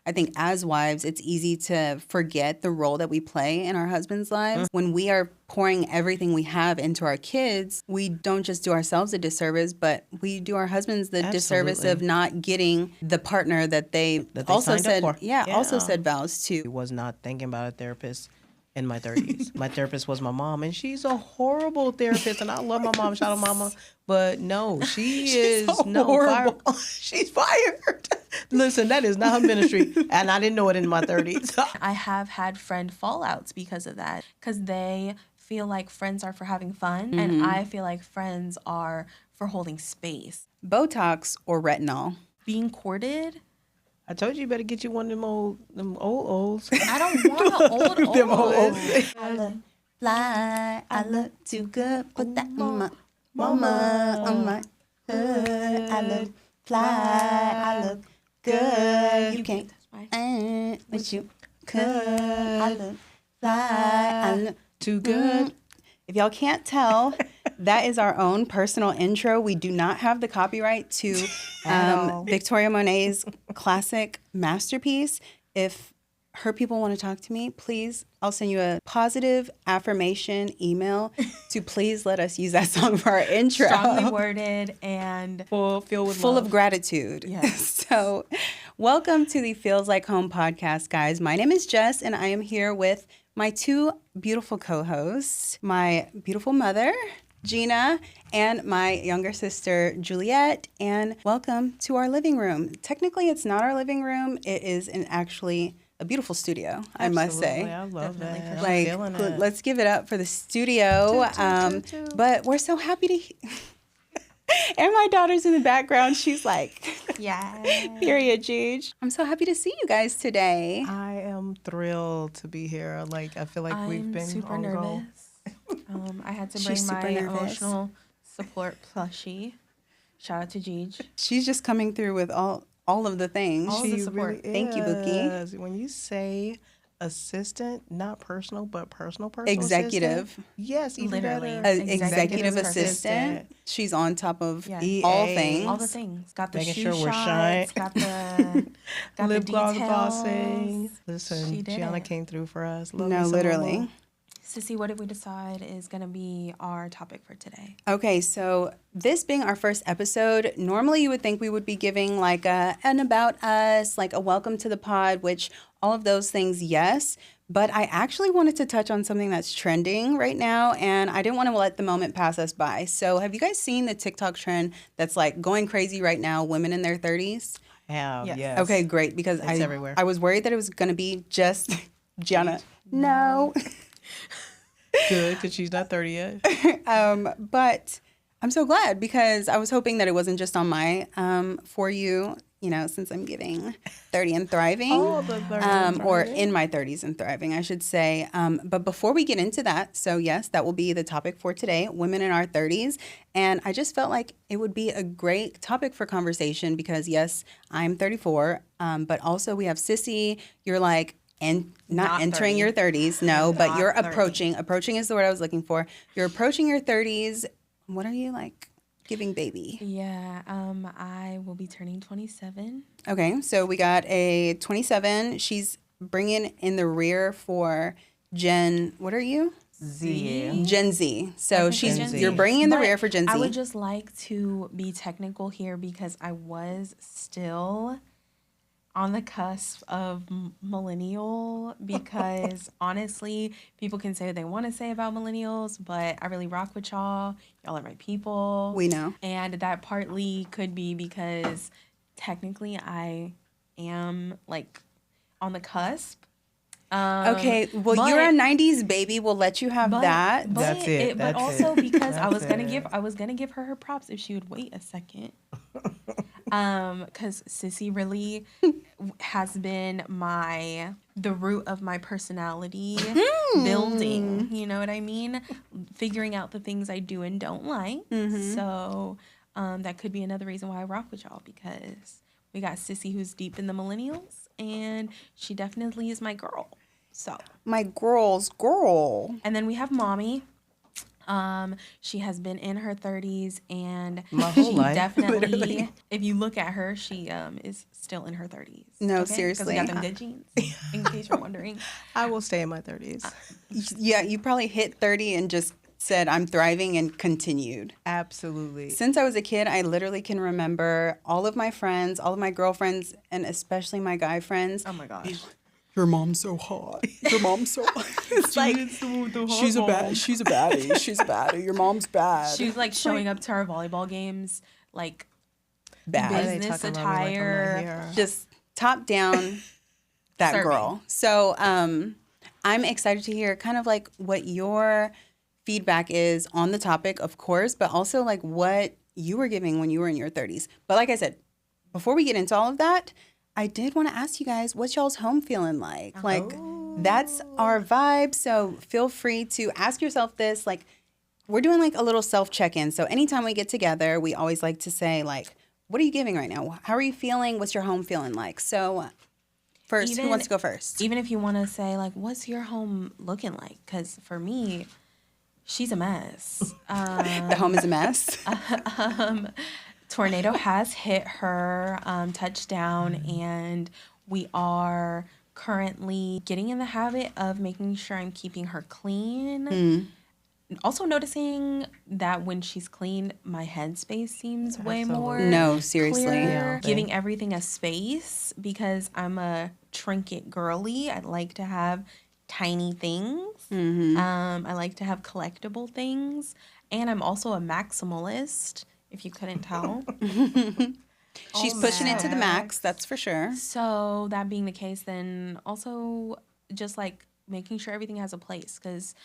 I think as wives, it's easy to forget the role that we play in our husbands' lives. When we are pouring everything we have into our kids, we don't just do ourselves a disservice, but we do our husbands the disservice of not getting the partner that they also said, also said vows to. I was not thinking about a therapist in my 30s. My therapist was my mom, and she's a horrible therapist, and I love my mom. Shout out mama. But no, she's horrible. She's fired. Listen, that is not her ministry, and I didn't know it in my 30s. I have had friend fallouts because of that, because they feel like friends are for having fun, and I feel like friends are for holding space. Botox or retinol? Being courted? I told you better get you one of them old olds. I don't want an old Them old old. olds. I look fly, I look too good, put that mama on my hood. I look fly, I look good. You can't, but you could. I look fly, I look Too good. If y'all can't tell, that is our own personal intro. We do not have the copyright to Victoria Monet's classic masterpiece. If her people want to talk to me, please, I'll send you a positive affirmation email to please let us use that song for our intro. Strongly worded and Full of gratitude. Yes. So welcome to the Feels Like Home podcast, guys. My name is Jess, and I am here with my two beautiful co-hosts, my beautiful mother, Gina, and my younger sister, Juliet. And welcome to our living room. Technically, it's not our living room. It is actually a beautiful studio, I must say. I love that. Like, let's give it up for the studio. But we're so happy to... And my daughter's in the background. She's like, yeah. Period, Juge. I'm so happy to see you guys today. I am thrilled to be here. Like, I feel like we've been super on nervous. I had to bring She's my super nervous. emotional support plushie. Shout out to Gigi. She's just coming through with all of the things. All the support. Really Thank you, Bookie. is. When you say assistant, not personal, but personal Executive. assistant, yes, even Literally. better. Executive assistant. She's on top of EA. all things. All the things. Got the Making shoe sure we're shots. shine. Got the Lip gloss details. bossing. Listen, She did Gianna it. came through for us. Love No, you so literally. much. Sissy, what did we decide is going to be our topic for today? Okay, so this being our first episode, normally you would think we would be giving like an about us, like a welcome to the pod, which all of those things, yes. But I actually wanted to touch on something that's trending right now, and I didn't want to let the moment pass us by. So have you guys seen the TikTok trend that's like going crazy right now, women in their 30s? Yes. Okay, great, because It's everywhere. I was worried that it was going to be just Gianna. No. Good, because she's not 30 yet. But I'm so glad because I was hoping that it wasn't just on my For You, since I'm giving 30 and thriving. Oh, the 30 and or thriving. in my 30s and thriving, I should say. But before we get into that, so yes, that will be the topic for today, women in our 30s. And I just felt like it would be a great topic for conversation because, yes, I'm 34, but also we have Sissy. You're like, and not entering 30. your 30s, no, but Not you're 30. approaching. Approaching is the word I was looking for. You're approaching your 30s. What are you like? Giving baby. Yeah, I will be turning 27. Okay, so we got a 27. She's bringing in the rear for Gen. What are you? Z. Gen Z. So Gen Z. you're bringing in the But rear for Gen Z. I would just like to be technical here because I was still on the cusp of millennial because honestly, people can say what they want to say about millennials, but I really rock with y'all. Y'all are my people. We know. And that partly could be because technically I am like on the cusp. Okay, well, but- you're a 90s baby. We'll let you have that. But That's it. But That's also it. because I was That's gonna give her props if she would wait a second. Because Sissy really has been the root of my personality building. You know what I mean? Figuring out the things I do and don't like. So that could be another reason why I rock with y'all because we got Sissy who's deep in the millennials and she definitely is my girl. So My girl's girl. and then we have Mommy. She has been in her 30s, and My whole she life. definitely, if you look at her, she is still in her 30s. No, Because seriously. we got them good genes, in case you're wondering. I will stay in my 30s. Yeah, you probably hit 30 and just said, I'm thriving, and continued. Absolutely. Since I was a kid, I literally can remember all of my friends, all of my girlfriends, and especially my guy friends. Oh my gosh. Your mom's so hot. Your mom's so hot. It's like, she's a baddie. She's a baddie. Your mom's bad. She was like showing up to our volleyball games, like bad. Why are they business talking about me like I'm not attire. here? Just top down that Serving. girl. So I'm excited to hear kind of like what your feedback is on the topic, of course, but also like what you were giving when you were in your 30s. But like I said, before we get into all of that, I did want to ask you guys, what's y'all's home feeling like? Like, that's our vibe. So feel free to ask yourself this. Like, we're doing like a little self check-in. So anytime we get together, we always like to say like, what are you giving right now? How are you feeling? What's your home feeling like? So first, who wants to go first? Even if you want to say like, what's your home looking like? Because for me, she's a mess. The home is a mess. Tornado has hit her touchdown, and we are currently getting in the habit of making sure I'm keeping her clean. Also noticing that when she's clean, my headspace seems way more No, seriously. clear, giving everything a space, because I'm a trinket girly. I like to have tiny things. I like to have collectible things, and I'm also a maximalist, if you couldn't tell. She's pushing it to the max, that's for sure. So that being the case, then also just like making sure everything has a place, because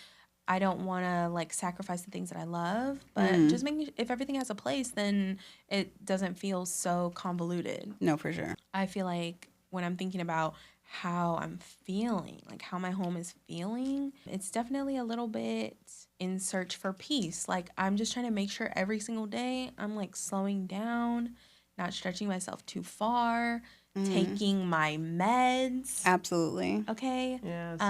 I don't want to like sacrifice the things that I love, but just making, if everything has a place, then it doesn't feel so convoluted. No, for sure. I feel like when I'm thinking about how I'm feeling, like how my home is feeling, it's definitely a little bit in search for peace. Like, I'm just trying to make sure every single day I'm like slowing down, not stretching myself too far, taking my meds. Absolutely. Okay. Yes.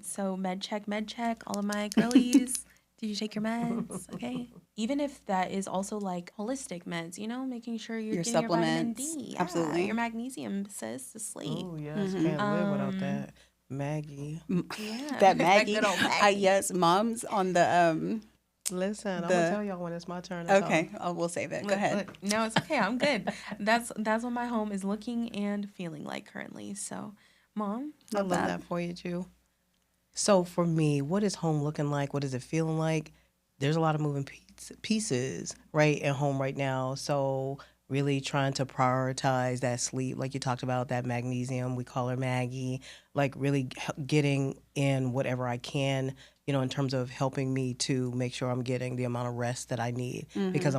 So med check, all of my girlies. Did you take your meds? Okay. Even if that is also like holistic meds, you know, making sure you're Your getting your vitamin supplements. D. Yeah, Absolutely. your magnesium, sis, to sleep. Oh, yes. Can't live without that. Maggie. Yeah. That Maggie. good old Maggie. Yes, mom's on the Listen, I'm going to tell y'all when it's my turn to okay, talk. we'll save it. Go ahead. No, it's okay. I'm good. That's what my home is looking and feeling like currently. So, Mom. I love that for you, too. So for me, what is home looking like? What is it feeling like? There's a lot of moving pieces, right, at home right now. So really trying to prioritize that sleep, like you talked about, that magnesium. We call her Maggie. Like really getting in whatever I can, you know, in terms of helping me to make sure I'm getting the amount of rest that I need, because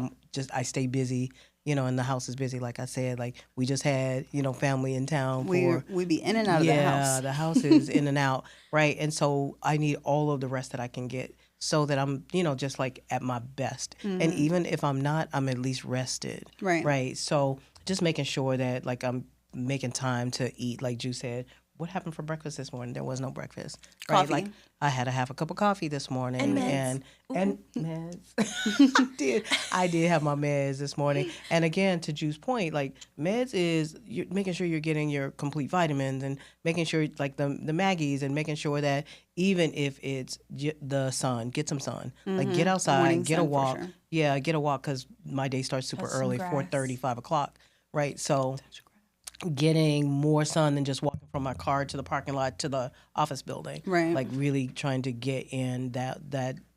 I stay busy. You know, and the house is busy. Like I said, like we just had, you know, family in town for. We be in and out of the house. Yeah, the house is in and out, right? And so I need all of the rest that I can get, so that I'm, you know, just like at my best. And even if I'm not, I'm at least rested. Right. Right. So just making sure that like I'm making time to eat, like Ju said. What happened for breakfast this morning? There was no breakfast. Right? Coffee. Like I had to have a cup of coffee this morning. And meds. And meds. I did have my meds this morning. And again, to Ju's point, like meds is you're making sure you're getting your complete vitamins, and making sure like the Maggies, and making sure that even if it's the sun, get some sun. Like get outside, Morning get a sun, for walk. sure. Yeah, get a walk, because my day starts super Touch some early, grass. 4:30, 5 o'clock. Right. So getting more sun than just walking from my car to the parking lot to the office building. Right. Like really trying to get in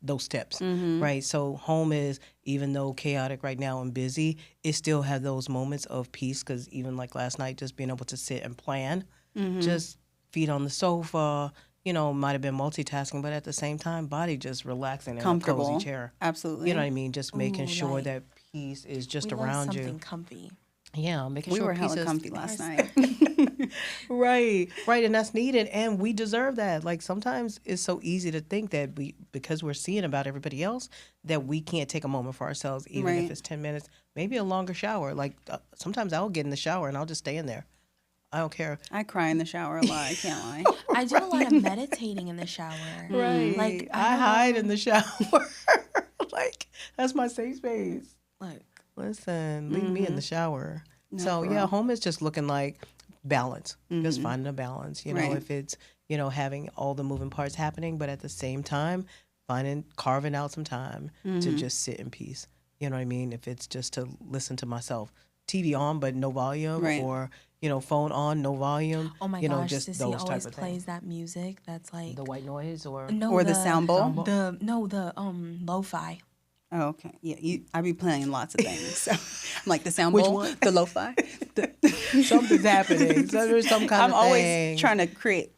those steps. Right. So home is, even though chaotic right now and busy, it still has those moments of peace, because even like last night, just being able to sit and plan, just feet on the sofa, you know, might have been multitasking, but at the same time, body just relaxing in Comfortable. a cozy chair. Absolutely. You know what I mean? Just making sure like, that peace is just We love around something you. comfy. Yeah, making We sure were peace hella is comfy last night. Right, and that's needed, and we deserve that. Like sometimes it's so easy to think that because we're seeing about everybody else, that we can't take a moment for ourselves, even Right. if it's 10 minutes, maybe a longer shower. Like sometimes I'll get in the shower and I'll just stay in there. I don't care. I cry in the shower a lot. I can't lie. I do a lot of meditating in the shower. Right, Like I hide in the shower. Like, that's my safe space. Look. Listen, leave me in the shower. No, So, for yeah, real. home is just looking like balance. Just finding a balance. You know, Right. if it's, you know, having all the moving parts happening, but at the same time, carving out some time to just sit in peace. You know what I mean? If it's just to listen to myself. TV on, but no volume. Right. Or, you know, phone on, no volume. Oh my you know, gosh, just Sissy those always type of plays things. that music that's like The white noise or... no, Or the sound bowl? The lo-fi. Oh, okay. Yeah, I be playing lots of things. So I'm like the sound Which bowl, one? the lo-fi. Something's happening. So there's some kind I'm of always thing. trying to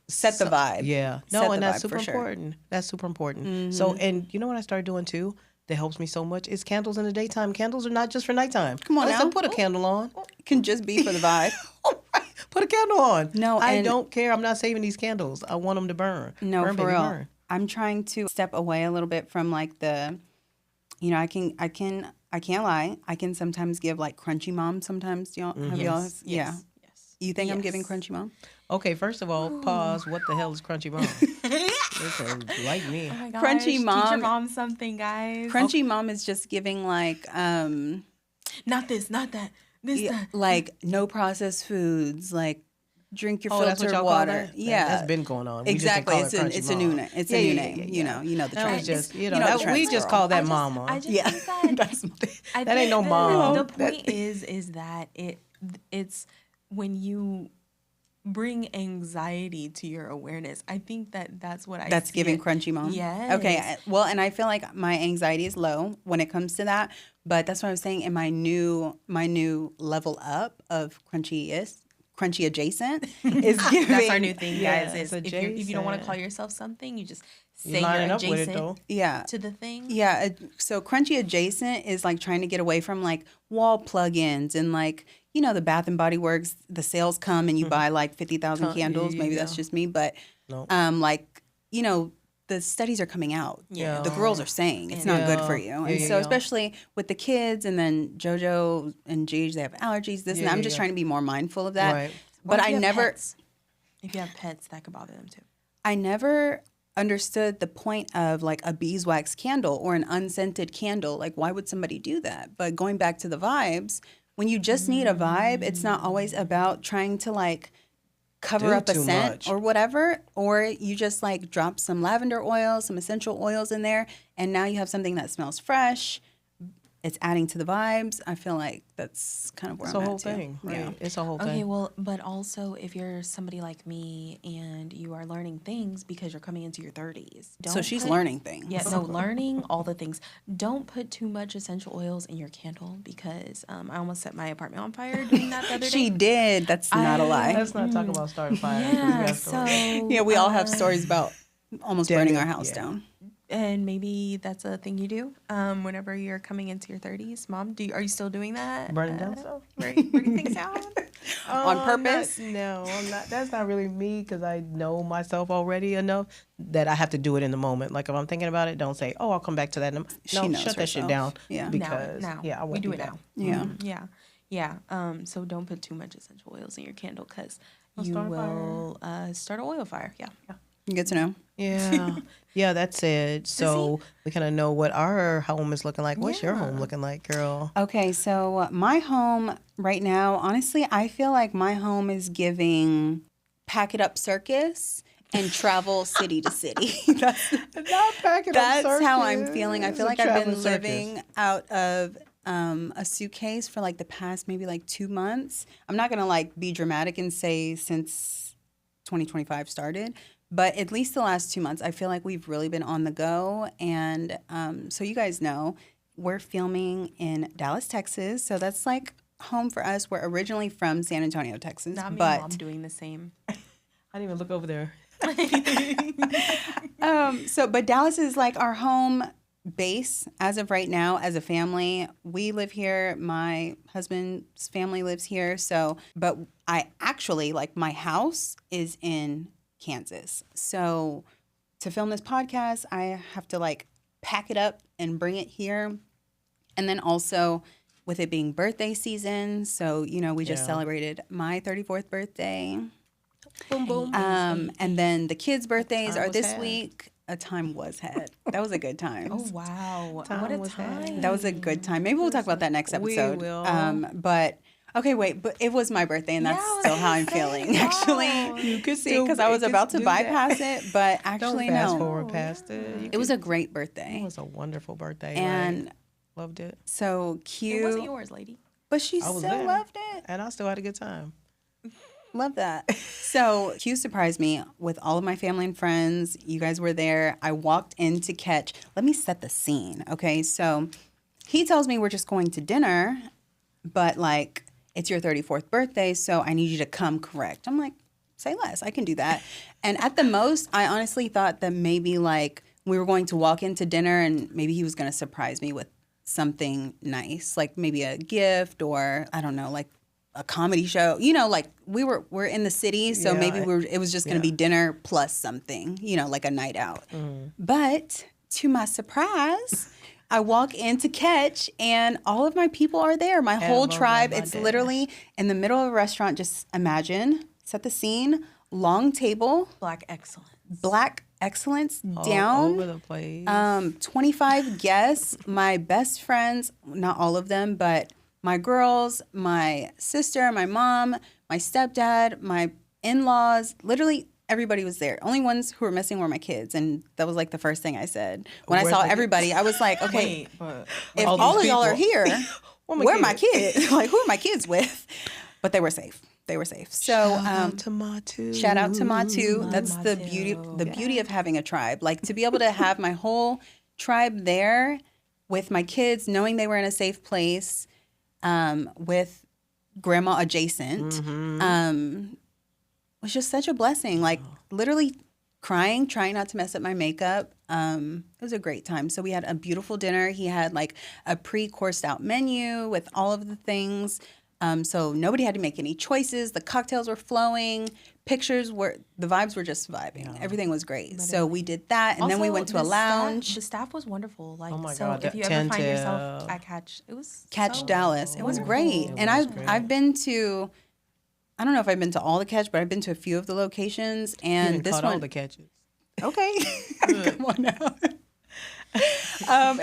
set the vibe. Yeah. Set No, the and that's vibe, super for sure. important. That's super important. So, and you know what I started doing too that helps me so much is candles in the daytime. Candles are not just for nighttime. Come on Listen, now. put a candle on. It can just be for the vibe. Put a candle on. No, I and- don't care. I'm not saving these candles. I want them to burn. No, burn, for baby, real. burn. I'm trying to step away a little bit from like the, you know, I can't lie. I can sometimes give like crunchy mom sometimes. Y'all, have y'all? Yeah. Yes. You think I'm Yes. giving crunchy mom? Okay, first of all, pause. What the hell is Crunchy Mom? Listen, like me. Oh my gosh. Crunchy Teach your mom- mom something, guys. Crunchy mom is just giving like, Not this, not that. This, that. like no processed foods, like drink your Oh, that's filtered what y'all water. call that? Yeah, That's been going on. We exactly. just didn't call It's it a Crunchy new Mom. name. It's Yeah, a new yeah, name. yeah, You yeah. know the That trend. was just, It's- you know, the that, trend, we just girl. call that I mama. just Yeah, think that that's I That think ain't no mom. The point is that it's when you bring anxiety to your awareness. I think that's what I That's see giving it. crunchy mom. Yes. Okay. Well, and I feel like my anxiety is low when it comes to that, but that's what I was saying. In my new level up of crunchy adjacent is giving. That's our new thing, Yeah, guys. Is it's if you don't want to adjacent. call yourself something, you just You say lining you're up with it, adjacent though. Yeah. to the thing. Yeah, so crunchy adjacent is like trying to get away from like wall plugins and like, you know, the Bath and Body Works, the sales come and you buy like 50,000 candles. Maybe that's yeah. just me, but Nope. like, you know, the studies are coming out. Yeah. The girls are saying it's not good for you. Yeah, And yeah, so yeah. especially with the kids and then JoJo and Gigi, they have allergies, this and Yeah, that. I'm yeah, just yeah. trying to be more mindful of that. Right. What But if I you have never pets? If you have pets, that could bother them too. I never understood the point of like a beeswax candle or an unscented candle. Like, why would somebody do that? But going back to the vibes, when you just need a vibe, it's not always about trying to like cover Do up a too scent much. or whatever. Or you just like drop some lavender oil, some essential oils in there, and now you have something that smells fresh. It's adding to the vibes. I feel like that's kind of where It's I'm a whole at too. thing. Right? Yeah. It's a whole Okay, thing. well, but also if you're somebody like me and you are learning things because you're coming into your 30s. So she's learning things. Yeah, no, learning all the things. Don't put too much essential oils in your candle because I almost set my apartment on fire doing that the other day. She did. That's not a lie. Let's not talk about starting fires. 'cause we Yeah, got stories. so Yeah, we all have stories about almost Damn burning it, our house yeah. down. and maybe that's a thing you do whenever you're coming into your 30s. Mom, are you still doing that? Burning down stuff? Burning things down? On purpose? No, I'm not. That's not really me because I know myself already enough that I have to do it in the moment. Like if I'm thinking about it, don't say, "Oh, I'll come back to that." No, She knows shut that shit herself. down. Yeah. because now. yeah, I won't we do do it that. now. Yeah. Yeah. So don't put too much essential oils in your candle because you start a will start an oil fire. Yeah. Good to know. Yeah, yeah, that's it. So we kind of know what our home is looking like. What's your home looking like, girl? Okay, so my home right now, honestly, I feel like my home is giving pack it up circus and travel city to city. That's Not packing that's how I'm feeling. I feel like I've been living out of a suitcase for like the past maybe like 2 months. I'm not gonna like be dramatic and say since 2025 started, but at least the last 2 months, I feel like we've really been on the go. And so you guys know, we're filming in Dallas, Texas. So that's like home for us. We're originally from San Antonio, Texas. Not me but and Mom doing the same. I didn't even look over there. But Dallas is like our home base as of right now as a family. We live here. My husband's family lives here. So, but I actually like my house is in Kansas. So to film this podcast, I have to like pack it up and bring it here. And then also with it being birthday season. So, you know, we just Yeah. celebrated my 34th birthday. Boom, boom. And then the kids' birthdays Time are was this had. week. a time was had. That was a good time. Oh wow! What a was had. time. That was a good time. Maybe we'll talk about that next We episode. will. But okay, wait. But it was my birthday, and that's Yeah, I was still how gonna I'm say, feeling. wow. Actually, You could see, still because I was just about to do that. bypass it, but actually Don't fast no. forward past it. You It was could- a great It birthday, was a wonderful birthday. and like, loved it. so It cute. wasn't yours, lady. But she I was still there. loved it. And I still had a good time. Love that. So Q surprised me with all of my family and friends. You guys were there. I walked in to catch. Let me set the scene. Okay. So he tells me we're just going to dinner, but like it's your 34th birthday, so I need you to come correct. I'm like, say less. I can do that. And at the most, I honestly thought that maybe like we were going to walk into dinner and maybe he was going to surprise me with something nice, like maybe a gift or I don't know, like a comedy show. You know, like we're in the city, so Yeah. maybe it was just going to be dinner plus something, you know, like a night out. But to my surprise, I walk in to catch and all of my people are there. My whole Hello, tribe. Grandma It's Dad. literally in the middle of a restaurant. Just imagine, set the scene, long table, Black excellence. black excellence All down. over the place. 25 guests, my best friends, not all of them, but my girls, my sister, my mom, my stepdad, my in-laws, literally everybody was there. Only ones who were missing were my kids. And that was like the first thing I said. When I Where's saw the everybody, I was like, okay, Wait, but if all all of these y'all are people. here, Where my where are my kids? kids? Like, who are my kids with? But they were safe. They were safe. So Shout out to Matu. shout out to Matu. That's the Matu. beauty of having a tribe. Like to be able to have my whole tribe there with my kids, knowing they were in a safe place, with grandma adjacent, was just such a blessing. Like literally crying, trying not to mess up my makeup. It was a great time. So we had a beautiful dinner. He had like a pre-coursed out menu with all of the things. So nobody had to make any choices. The cocktails were flowing. The vibes were just vibing. Everything was great. So we did that. And then we Also, went to a the lounge. the staff was wonderful. Like, Oh my so God, if you ever find yourself attentive. at Catch, it was Catch so Dallas. It was wonderful. great. It And was I've great. I've been to, I don't know if I've been to all the Catch, but I've been to a few of the locations. You And done this caught one, all the catches. okay, come on now.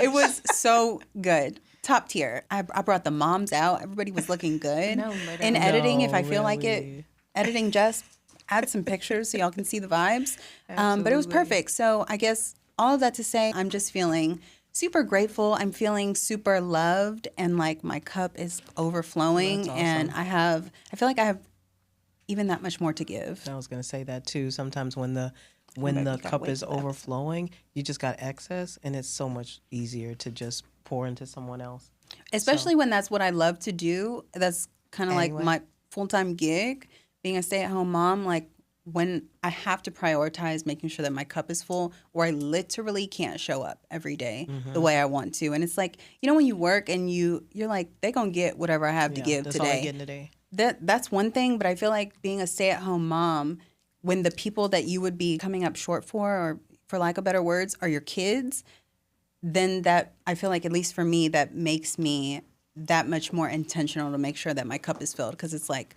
It was so good. Top tier. I brought the moms out. Everybody was looking good. No, literally. In editing, if I No, feel like it, really. editing just add some pictures so y'all can see the vibes. But it was Absolutely. perfect. So I guess all of that to say, I'm just feeling super grateful. I'm feeling super loved, and like my cup is overflowing. That's awesome. And I feel like I have even that much more to give. I was gonna say that too. Sometimes when the bet you can't cup wait is for that. overflowing, you just got excess, and it's so much easier to just pour into someone else. Especially when that's what I love to do. That's kind of Anyway. like my full-time gig, being a stay-at-home mom. Like when I have to prioritize making sure that my cup is full, or I literally can't show up every day the way I want to. And it's like, you know, when you work and you're like, they gonna get whatever I have to give that's all I'm today. getting today. That's one thing, but I feel like being a stay-at-home mom, when the people that you would be coming up short for, or for lack of better words, are your kids, then that, I feel like, at least for me, that makes me that much more intentional to make sure that my cup is filled. Because it's like,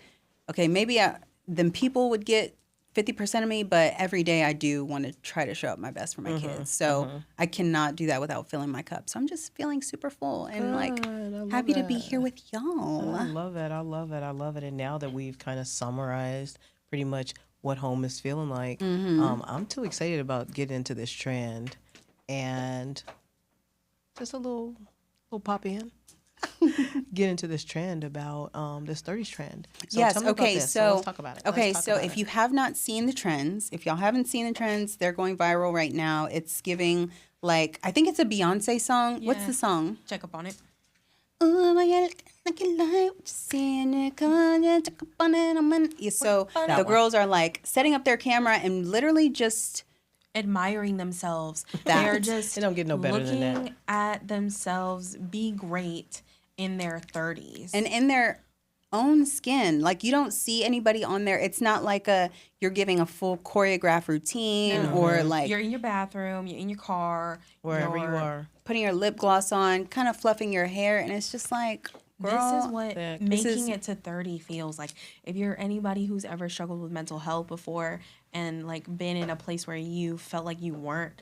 okay, maybe then people would get 50% of me, but every day I do want to try to show up my best for my kids. So I cannot do that without filling my cup. So I'm just feeling super full and like Good, I love happy to be that. here with y'all. I love it. I love it. I love it. And now that we've kind of summarized pretty much what home is feeling like, I'm too excited about getting into this trend, and just a little pop in. Get into this trend about this 30s trend. So Yes. tell me about Okay. this. So let's talk about it. Okay. Let's talk So about if it. you have not seen the trends, if y'all haven't seen the trends, they're going viral right now. It's giving like, I think it's a Beyonce song. What's Yeah. the song? Check up on it. Oh my God, I can like what you seeing it. Come on, yeah, check up on it. Yeah, so That the one. girls are like setting up their camera and literally just Admiring themselves. That. They're just It don't get no better than looking at themselves be great in their 30s. and in their own skin. Like you don't see anybody on there. It's not like you're giving a full choreographed routine or like you're in your bathroom, you're in your car, wherever you you're- are. putting your lip gloss on, kind of fluffing your hair, and it's just like, girl, This is what This making it to 30 feels like. If you're anybody who's ever struggled with mental health before and like been in a place where you felt like you weren't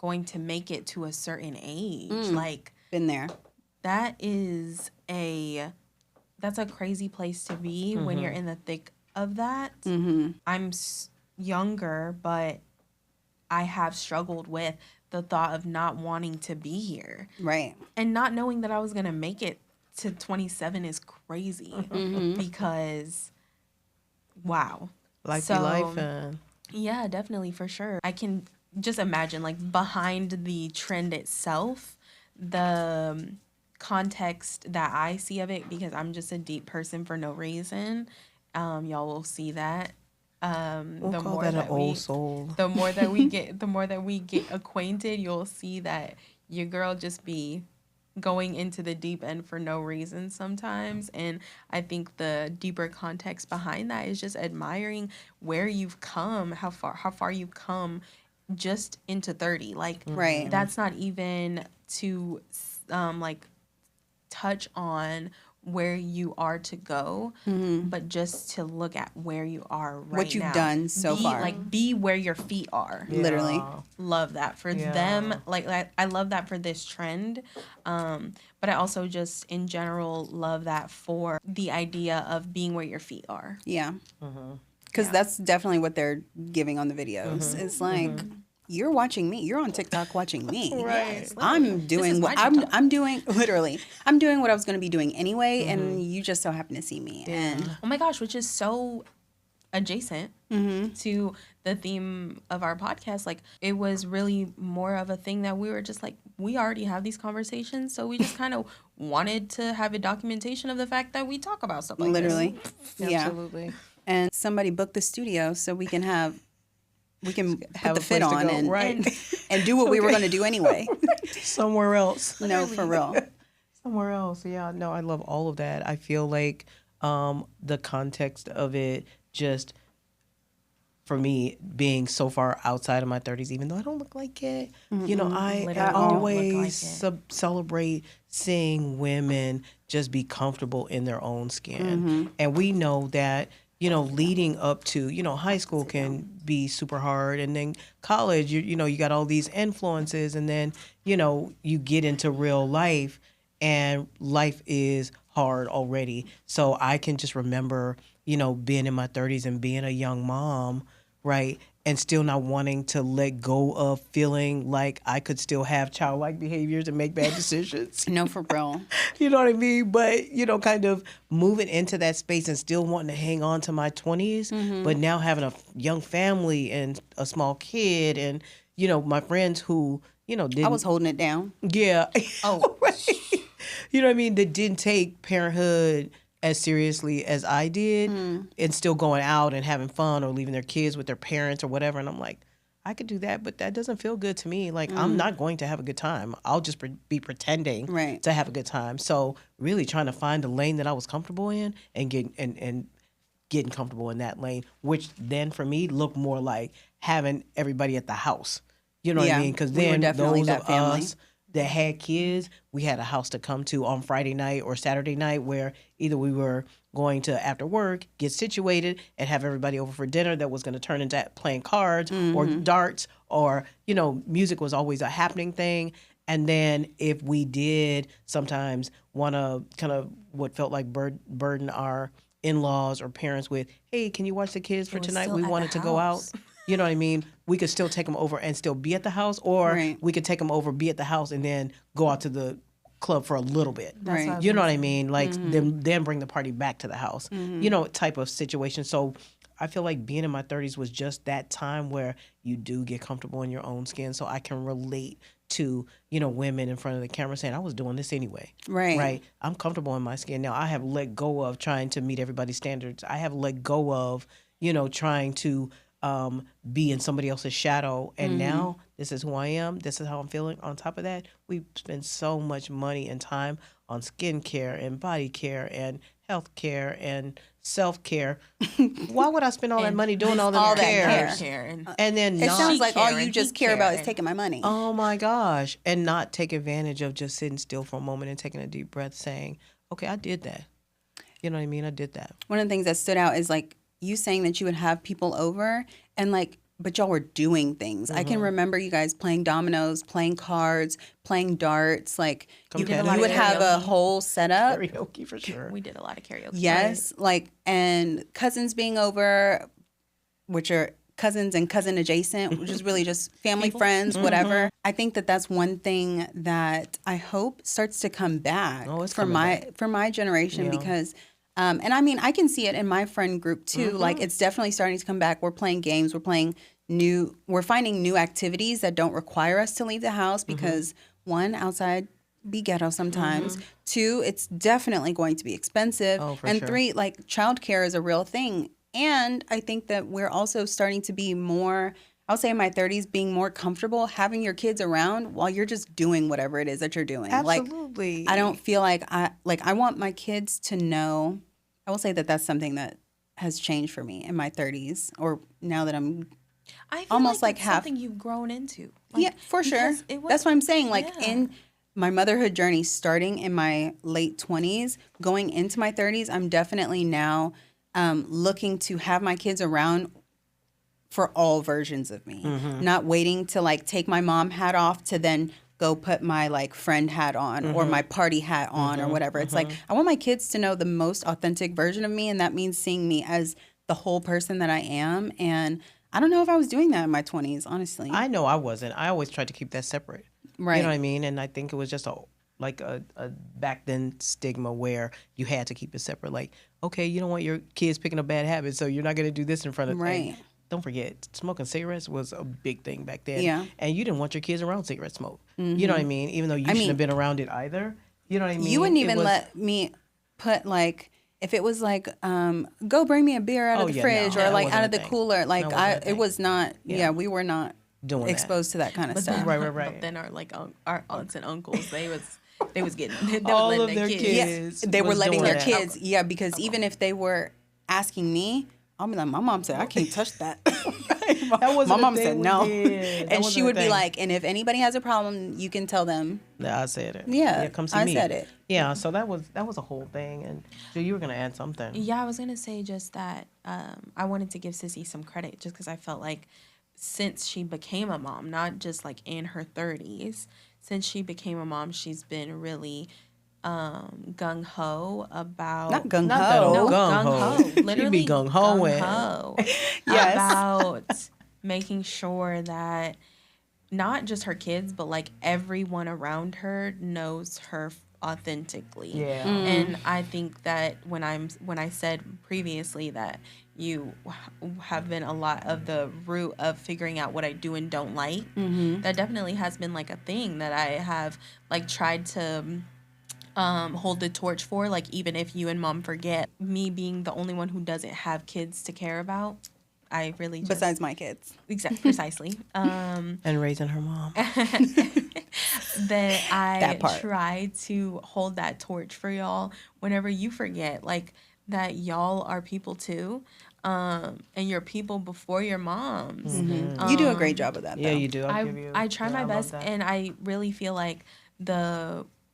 going to make it to a certain age. Like, Been there. that's a crazy place to be when you're in the thick of that. I'm younger, but I have struggled with the thought of not wanting to be here. Right. And not knowing that I was going to make it to 27 is crazy because, wow. Life be life. And Yeah, definitely, for sure. I can just imagine, like, behind the trend itself, the context that I see of it, because I'm just a deep person for no reason. Y'all will see that. we'll call that an old soul. The more that we get acquainted, you'll see that your girl just be going into the deep end for no reason sometimes. And I think the deeper context behind that is just admiring where you've come, how far you've come just into 30. Like, Right. that's not even to like touch on where you are to go, but just to look at where you are right now. What you've done so far. Like, be where your feet are. Literally. Yeah. Love that for them. Like, I love that for this trend. But I also just in general love that for the idea of being where your feet are. Yeah. Because that's definitely what they're giving on the videos. It's like, you're watching me. You're on TikTok watching me. Right. Yes, I'm doing what I'm doing. Literally, I'm doing what I was going to be doing anyway, and you just so happen to see me. And Oh my gosh, which is so adjacent to the theme of our podcast. Like, it was really more of a thing that we were just like, we already have these conversations, so we just kind of wanted to have a documentation of the fact that we talk about stuff like literally, this. yeah. Absolutely. And somebody booked the studio so we can put Have the a fit place to on go. and Right. and do what we were going to do anyway. Somewhere else. No, for real. Somewhere else. Yeah, no, I love all of that. I feel like the context of it just, for me, being so far outside of my 30s, even though I don't look like it, you know, I Literally don't look always like it. celebrate seeing women just be comfortable in their own skin. And we know that, you know, leading up to, you know, high school can be super hard. And then college, you know, you got all these influences. And then, you know, you get into real life and life is hard already. So I can just remember, you know, being in my 30s and being a young mom, right? And still not wanting to let go of feeling like I could still have childlike behaviors and make bad decisions. No, for real. You know what I mean? But, you know, kind of moving into that space and still wanting to hang on to my 20s, but now having a young family and a small kid and, you know, my friends who, you know, didn't. I was holding it down. Yeah. Oh, Right. You know what I mean? That didn't take parenthood as seriously as I did and still going out and having fun or leaving their kids with their parents or whatever. And I'm like, I could do that, but that doesn't feel good to me. Like, I'm not going to have a good time. I'll just be pretending to have a good time. So really trying to find a lane that I was comfortable in and getting comfortable in that lane, which then for me looked more like having everybody at the house. You know what I mean? Because we were then definitely those that of family. us that had kids, we had a house to come to on Friday night or Saturday night where either we were going to, after work, get situated and have everybody over for dinner that was going to turn into playing cards or darts or, you know, music was always a happening thing. And then if we did sometimes want to kind of what felt like burden our in-laws or parents with, hey, can you watch the kids for was tonight? still We at wanted the to go out. house. You know what I mean? We could still take them over and still be at the house, or Right. we could take them over, be at the house, and then go out to the club for a little bit. That's Right. what I was You know gonna what I say. mean? Like then bring the party back to the house. You know, type of situation. So I feel like being in my 30s was just that time where you do get comfortable in your own skin. So I can relate to, you know, women in front of the camera saying, I was doing this anyway. Right. Right. I'm comfortable in my skin. Now I have let go of trying to meet everybody's standards. I have let go of, you know, trying to be in somebody else's shadow. And now this is who I am. This is how I'm feeling. On top of that, we spend so much money and time on skincare and body care and health care and self-care. Why would I spend all that And money doing all all that that care? And And then It not, sounds like all caring, you just he care about is caring. taking my money. oh my gosh, and not take advantage of just sitting still for a moment and taking a deep breath saying, okay, I did that. You know what I mean? I did that. One of the things that stood out is like you saying that you would have people over and like but y'all were doing things. I can remember you guys playing dominoes, playing cards, playing darts. Like you would have a whole setup. Karaoke for sure. We did a lot of karaoke. Yes, like, and cousins being over, which are cousins and cousin adjacent, which is really just family, friends, whatever. I think that that's one thing that I hope starts to come back for my generation because. And I mean, I can see it in my friend group too. Like, it's definitely starting to come back. We're playing games. We're finding new activities that don't require us to leave the house because one, outside be ghetto sometimes. Two, it's definitely going to be expensive. And three, like childcare is a real thing. And I think that we're also starting to be more, I'll say in my 30s, being more comfortable having your kids around while you're just doing whatever it is that you're doing. Absolutely. Like, I don't feel like I want my kids to know. I will say that that's something that has changed for me in my 30s, or now that I'm almost like half. Something you've grown into. Like, yeah, for sure. That's what I'm saying. Like in my motherhood journey, starting in my late 20s, going into my 30s, I'm definitely now looking to have my kids around for all versions of me, not waiting to like take my mom hat off to then go put my like friend hat on or my party hat on or whatever. It's like, I want my kids to know the most authentic version of me. And that means seeing me as the whole person that I am. And I don't know if I was doing that in my 20s, honestly. I know I wasn't. I always tried to keep that separate. Right. You know what I mean? And I think it was just a back then stigma where you had to keep it separate. Like, okay, you don't want your kids picking up bad habits, so you're not going to do this in front of them. Right. Don't forget, smoking cigarettes was a big thing back then. Yeah. And you didn't want your kids around cigarette smoke. You know what I mean? Even though you shouldn't have been around it either. You know what I mean? You wouldn't even let me put like, if it was like, go bring me a beer out of the fridge or like out of the cooler. Like it was not, we were not doing exposed to that kind of stuff. Right. But then our aunts and uncles, they was getting all of their kids. They were letting their kids, because even if they were asking me, I'll be like, my mom said I can't touch that. My mom said no, and she would be like, and if anybody has a problem, you can tell them. Yeah, I said it. Yeah, come see me. I said it. Yeah, so that was a whole thing. And so you were gonna add something. Yeah, I was gonna say just that I wanted to give Sissy some credit just because I felt like since she became a mom, not just like in her 30s, since she became a mom, she's been really gung ho about not gung ho, no, gung ho, literally be gung ho, yes, about making sure that not just her kids, but like everyone around her knows her authentically. Yeah. And I think that when I said previously that you have been a lot of the root of figuring out what I do and don't like, that definitely has been like a thing that I have like tried to hold the torch for. Like, even if you and mom forget, me being the only one who doesn't have kids to care about, I really just, besides my kids, precisely, and raising her mom, that I try to hold that torch for y'all whenever you forget, like that y'all are people too, and you're people before your moms. You do a great job of that. Yeah, though. you do. I try my best, and I really feel like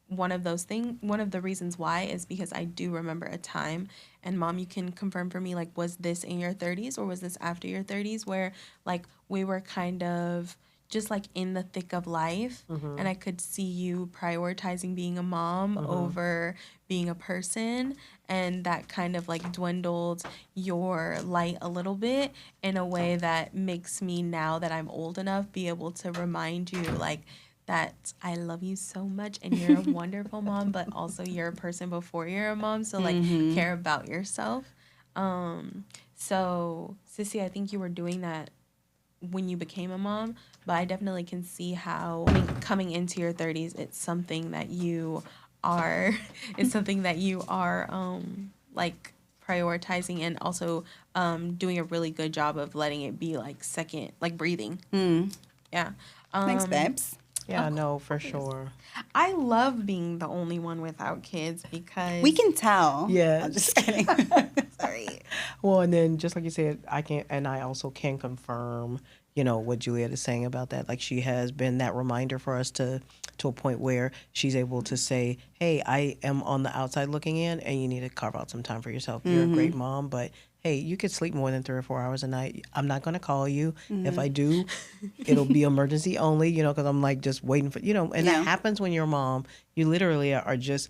one of the reasons why is because I do remember a time, and mom, you can confirm for me, like, was this in your 30s or was this after your 30s, where like we were kind of just like in the thick of life, and I could see you prioritizing being a mom over being a person, and that kind of like dwindled your light a little bit in a way that makes me, now that I'm old enough, be able to remind you like that I love you so much and you're a wonderful mom, but also you're a person before you're a mom, so like care about yourself. So Sissy, I think you were doing that when you became a mom, but I definitely can see how coming into your 30s, it's something that you are like prioritizing, and also doing a really good job of letting it be like second, like breathing. Yeah. Thanks, babes. Yeah, no, for sure. I love being the only one without kids because we can tell. Yeah. I'm just kidding. Sorry. Well, and then just like you said, I also can confirm, what Juliet is saying about that. Like, she has been that reminder for us to a point where she's able to say, hey, I am on the outside looking in, and you need to carve out some time for yourself. You're a great mom, but hey, you could sleep more than 3 or 4 hours a night. I'm not going to call you. If I do, it'll be emergency only, because I'm like just waiting for, and that happens when you're a mom. You literally are just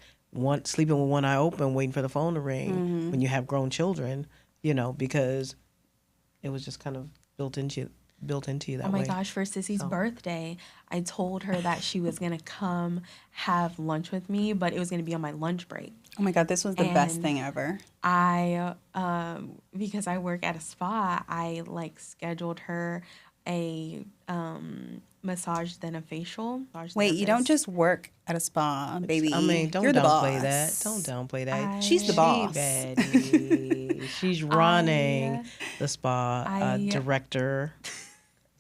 sleeping with one eye open, waiting for the phone to ring when you have grown children, because it was just kind of built into you that way. Oh my gosh, for Sissy's birthday, I told her that she was going to come have lunch with me, but it was going to be on my lunch break. Oh my God, this was the best thing ever. I, because I work at a spa, I scheduled her a massage, then a facial. Wait, you don't just work at a spa, baby. I mean, don't You're the downplay boss. that. Don't downplay that. She's the boss. She's running the spa director.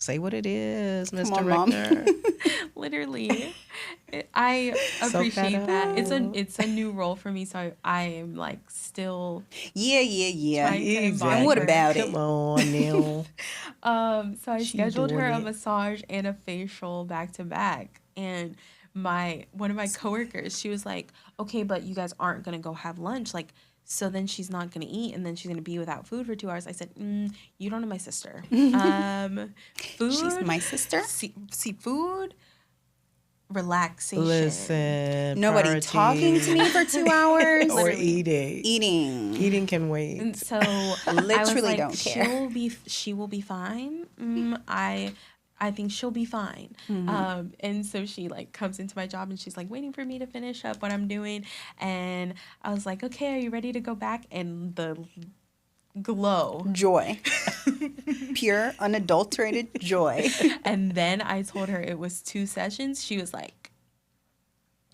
Say what it is, Miss Director. Literally. I appreciate that. It's a new role for me, so I am still Yeah. Exactly. And what about it? Come on now. So I scheduled her a massage and a facial back to back, and one of my coworkers, she was like, okay, but you guys aren't gonna go have lunch, so then she's not going to eat, and then she's going to be without food for 2 hours. I said, you don't know my sister. Food. She's my sister? See, food, relaxation. Listen, nobody talking to me for 2 hours. Or eating. Eating Can wait. And so literally don't care. She will be fine. I think she'll be fine. And so she comes into my job and she's waiting for me to finish up what I'm doing. And I was like, okay, are you ready to go back? And the glow. Joy. Pure, unadulterated joy. And then I told her it was 2 sessions. She was like,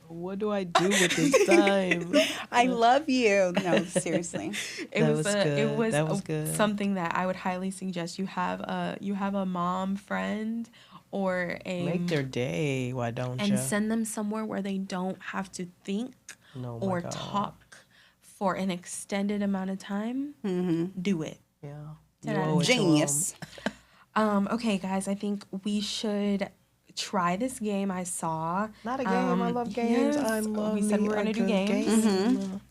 what do I do with this time? I love you. No, seriously. It was good. Something that I would highly suggest. You have a mom friend or make their day. Why don't you? And send them somewhere where they don't have to think or talk for an extended amount of time. Do it. Yeah. Genius. Okay, guys, I think we should try this game I saw. Not a game. I love games. Yes. I love. We said we were gonna do games. Game.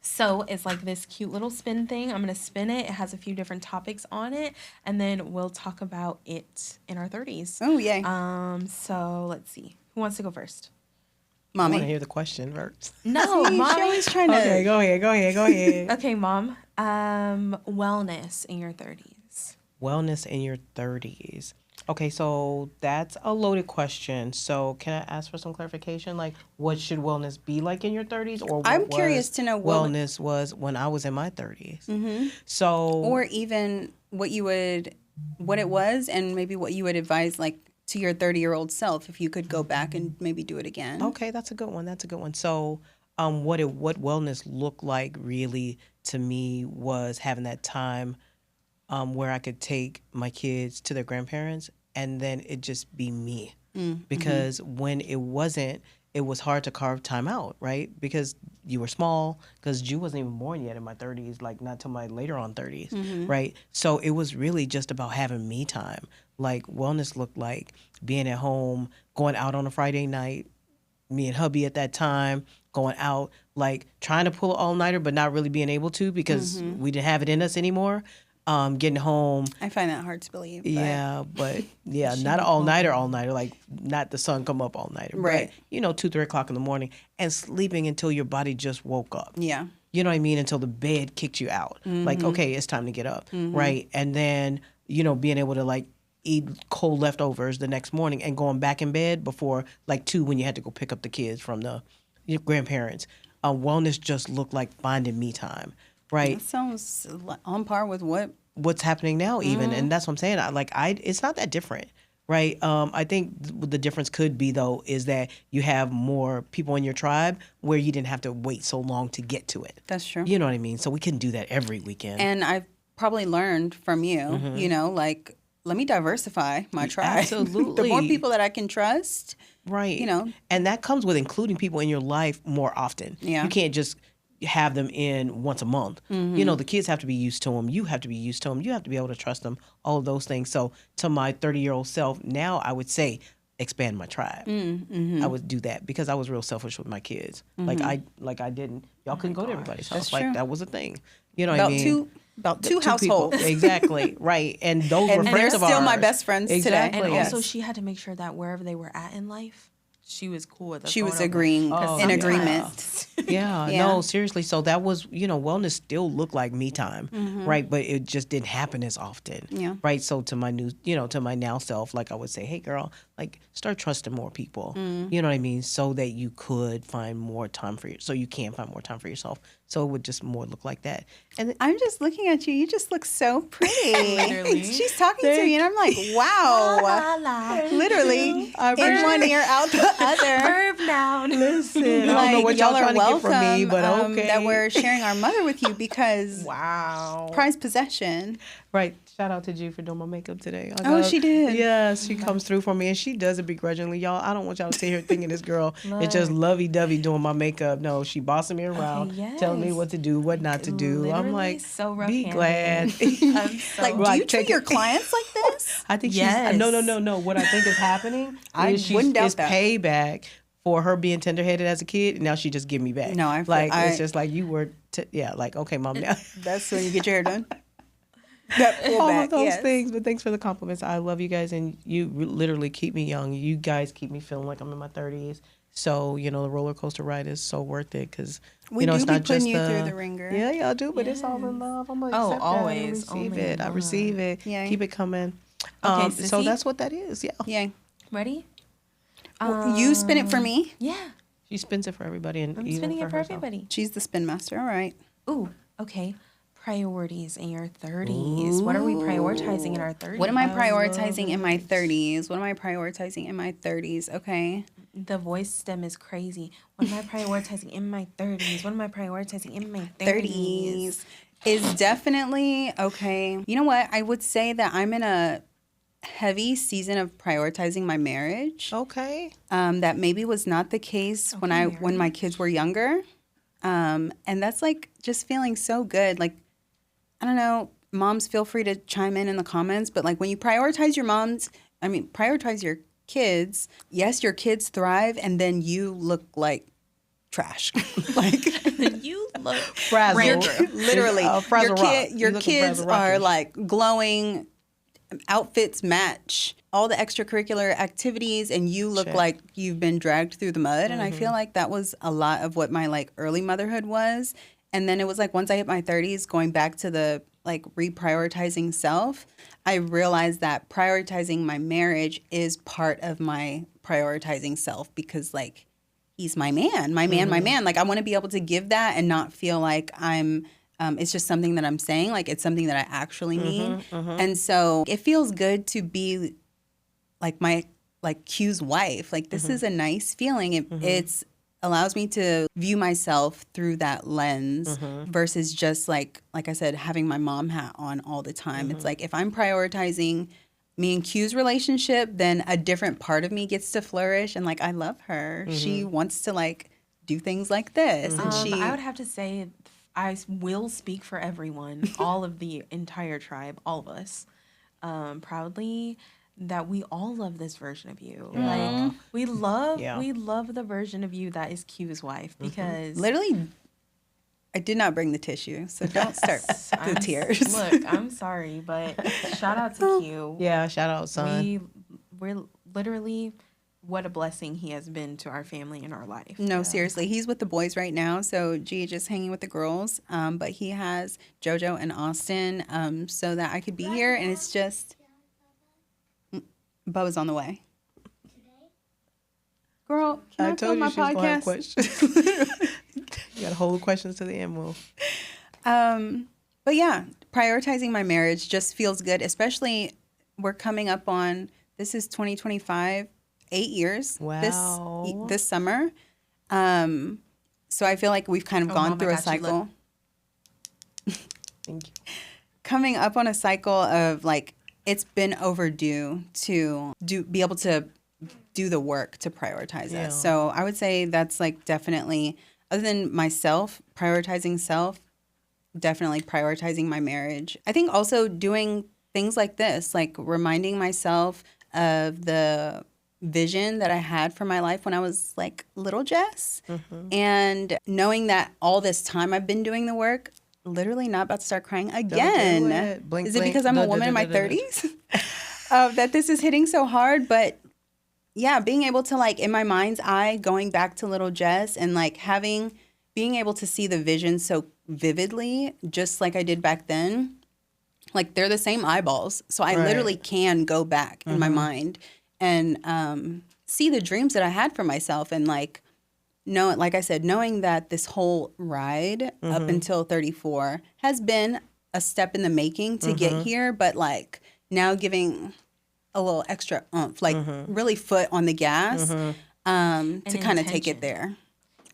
So it's this cute little spin thing. I'm gonna spin it. It has a few different topics on it, and then we'll talk about it in our 30s. Oh yay. So let's see. Who wants to go first? I Mommy. want to hear the question first. No, Mom. She always trying to. Okay, go ahead. Okay, Mom. Wellness in your 30s. Wellness in your 30s. Okay, so that's a loaded question. So can I ask for some clarification? What should wellness be like in your 30s? Or what I'm curious to know what wellness was when I was in my 30s. Mm-hmm. So, or even what it was, and maybe what you would advise to your 30-year-old self if you could go back and maybe do it again. Okay, that's a good one. So, what wellness looked like really to me was having that time where I could take my kids to their grandparents and then it just be me. Because when it wasn't, it was hard to carve time out, right? Because you were small, because Jew wasn't even born yet in my 30s, not till my later on 30s, right? So it was really just about having me time. Wellness looked like being at home, going out on a Friday night, me and hubby at that time, going out, trying to pull an all-nighter, but not really being able to because we didn't have it in us anymore. Getting home. I find that hard to believe. But not an all-nighter, not the sun come up all-nighter. Right. But, 2, 3 o'clock in the morning and sleeping until your body just woke up. Yeah. You know what I mean? Until the bed kicked you out. Okay, it's time to get up. Right. And then, being able to eat cold leftovers the next morning and going back in bed before 2 when you had to go pick up the kids from your grandparents. Wellness just looked like finding me time. Right. That sounds on par with what's happening now even. And that's what I'm saying. It's not that different. Right. I think the difference could be, though, is that you have more people in your tribe where you didn't have to wait so long to get to it. That's true. You know what I mean? So we can do that every weekend. And I've probably learned from you, let me diversify my tribe. Absolutely. The more people that I can trust. Right. And that comes with including people in your life more often. Yeah. You can't just have them in once a month. The kids have to be used to them. You have to be used to them. You have to be able to trust them, all of those things. So to my 30-year-old self, now I would say expand my tribe. I would do that because I was real selfish with my kids. I didn't. Y'all couldn't go to everybody's house. That's true. That was a thing. You know what I mean? about two people. households. Exactly. Right. And those were And they're friends of still ours. my best friends Exactly. today. And Yes. also, she had to make sure that wherever they were at in life, she was cool with us. She was going over. agreeing, Oh, in yeah. agreement. Yeah, Yeah. no, seriously. So that was, wellness still looked like me time, right? But it just didn't happen as often, Yeah. right? So to my new, to my now self, like I would say, hey, girl, like start trusting more people. You know what I mean? So that you could find more time for you, so you can find more time for yourself. So it would just more look like that. And I'm just looking at you. You just look so pretty. Literally. She's talking to me, and I'm like, wow. La, la. Literally, in one ear, out the other. Verb noun. listen, I don't know what y'all y'all are trying to get from me, but welcome, okay. that we're sharing our mother with you because wow. prized possession. Right. Shout out to G for doing my makeup today. Oh, she did? Yes, she comes through for me, and she does it begrudgingly, y'all. I don't want y'all to sit here thinking this girl is just lovey-dovey doing my makeup. No, she bossing me around, telling me what to do, what not to do. I'm Literally like, so be glad. I'm so Like, do you treat your clients like this? I think Yes. she's no. What I think is happening I is wouldn't doubt it's that. payback for her being tenderheaded as a kid, and now she just give me back. No, it's just like you were, like, okay, mom, now. That's when you get your hair done. That pull All back, of those yes. things, but thanks for the compliments. I love you guys, and you literally keep me young. You guys keep me feeling like I'm in my 30s. So, the roller coaster ride is so worth it because, We do it's be not putting just you through the ringer. Yeah, y'all do, but it's all in love. I'm going to accept always. that and receive Only it. in I love. receive it. Yay. Keep it coming. Okay, so sissy? that's what that is. Yeah. Yeah. Ready? You spin it for me. Yeah. She spins it for everybody, and I'm even spinning it for herself. everybody. She's the spin master. All right. Ooh, okay. Priorities in your 30s. What are we prioritizing in our 30s? What am I prioritizing in my 30s? What am I prioritizing in my 30s? Okay. The voice stem is crazy. What am I prioritizing in my 30s? What am I prioritizing in my 30s? 30s is definitely okay. You know what? I would say that I'm in a heavy season of prioritizing my marriage. Okay. That maybe was not the case when my kids were younger. And that's like just feeling so good. Like, I don't know, moms, feel free to chime in the comments, but like when you prioritize prioritize your kids, yes, your kids thrive, and then you look like trash. Like You look Frazzled. literally, Frazzle rock. your You looking kids frazzle are rockish. like glowing, outfits match all the extracurricular activities, and you look Check. like you've been dragged through the mud. And I feel like that was a lot of what my like early motherhood was. And then it was like once I hit my 30s, going back to the like reprioritizing self, I realized that prioritizing my marriage is part of my prioritizing self because like he's my man. Like I want to be able to give that and not feel like I'm it's just something that I'm saying, like it's something that I actually need. And so it feels good to be like my like Q's wife. Like this is a nice feeling. It's allows me to view myself through that lens versus just like I said, having my mom hat on all the time. It's like if I'm prioritizing me and Q's relationship, then a different part of me gets to flourish. And like I love her. She wants to like do things like this. And I would have to say I will speak for everyone, all of the entire tribe, all of us, proudly, that we all love this version of you. Like we love the version of you that is Q's wife because literally, I did not bring the tissue, so don't start the tears. Look, I'm sorry, but shout out to Q. Yeah, shout out, son. We're literally what a blessing he has been to our family and our life. No, seriously, he's with the boys right now, so G just hanging with the girls. But he has JoJo and Austin, so that I could be here, and it's just Bubba's on the way. Girl, can I told film my you she was gonna have podcast? questions. You got to hold questions to the end, Will. But yeah, prioritizing my marriage just feels good, especially we're coming up on, this is 2025, 8 years Wow. this summer. So I feel like we've kind of gone Mom, I through a got you. cycle. Thank you. Coming up on a cycle of like, it's been overdue to be able to do the work to prioritize Yeah. us. So I would say that's like definitely, other than myself, prioritizing self, definitely prioritizing my marriage. I think also doing things like this, like reminding myself of the vision that I had for my life when I was like little Jess, and knowing that all this time I've been doing the work, literally not about to start crying Don't do again. it. Blink, Is it blink. because I'm a woman in my 30s that this is hitting so hard? But yeah, being able to, like, in my mind's eye, going back to little Jess and like being able to see the vision so vividly, just like I did back then. Like, they're the same eyeballs. So I literally can go back in my mind and see the dreams that I had for myself. And like, like I said, knowing that this whole ride up until 34 has been a step in the making to get here. But like now giving a little extra oomph, like really foot on the gas to kind of take it there.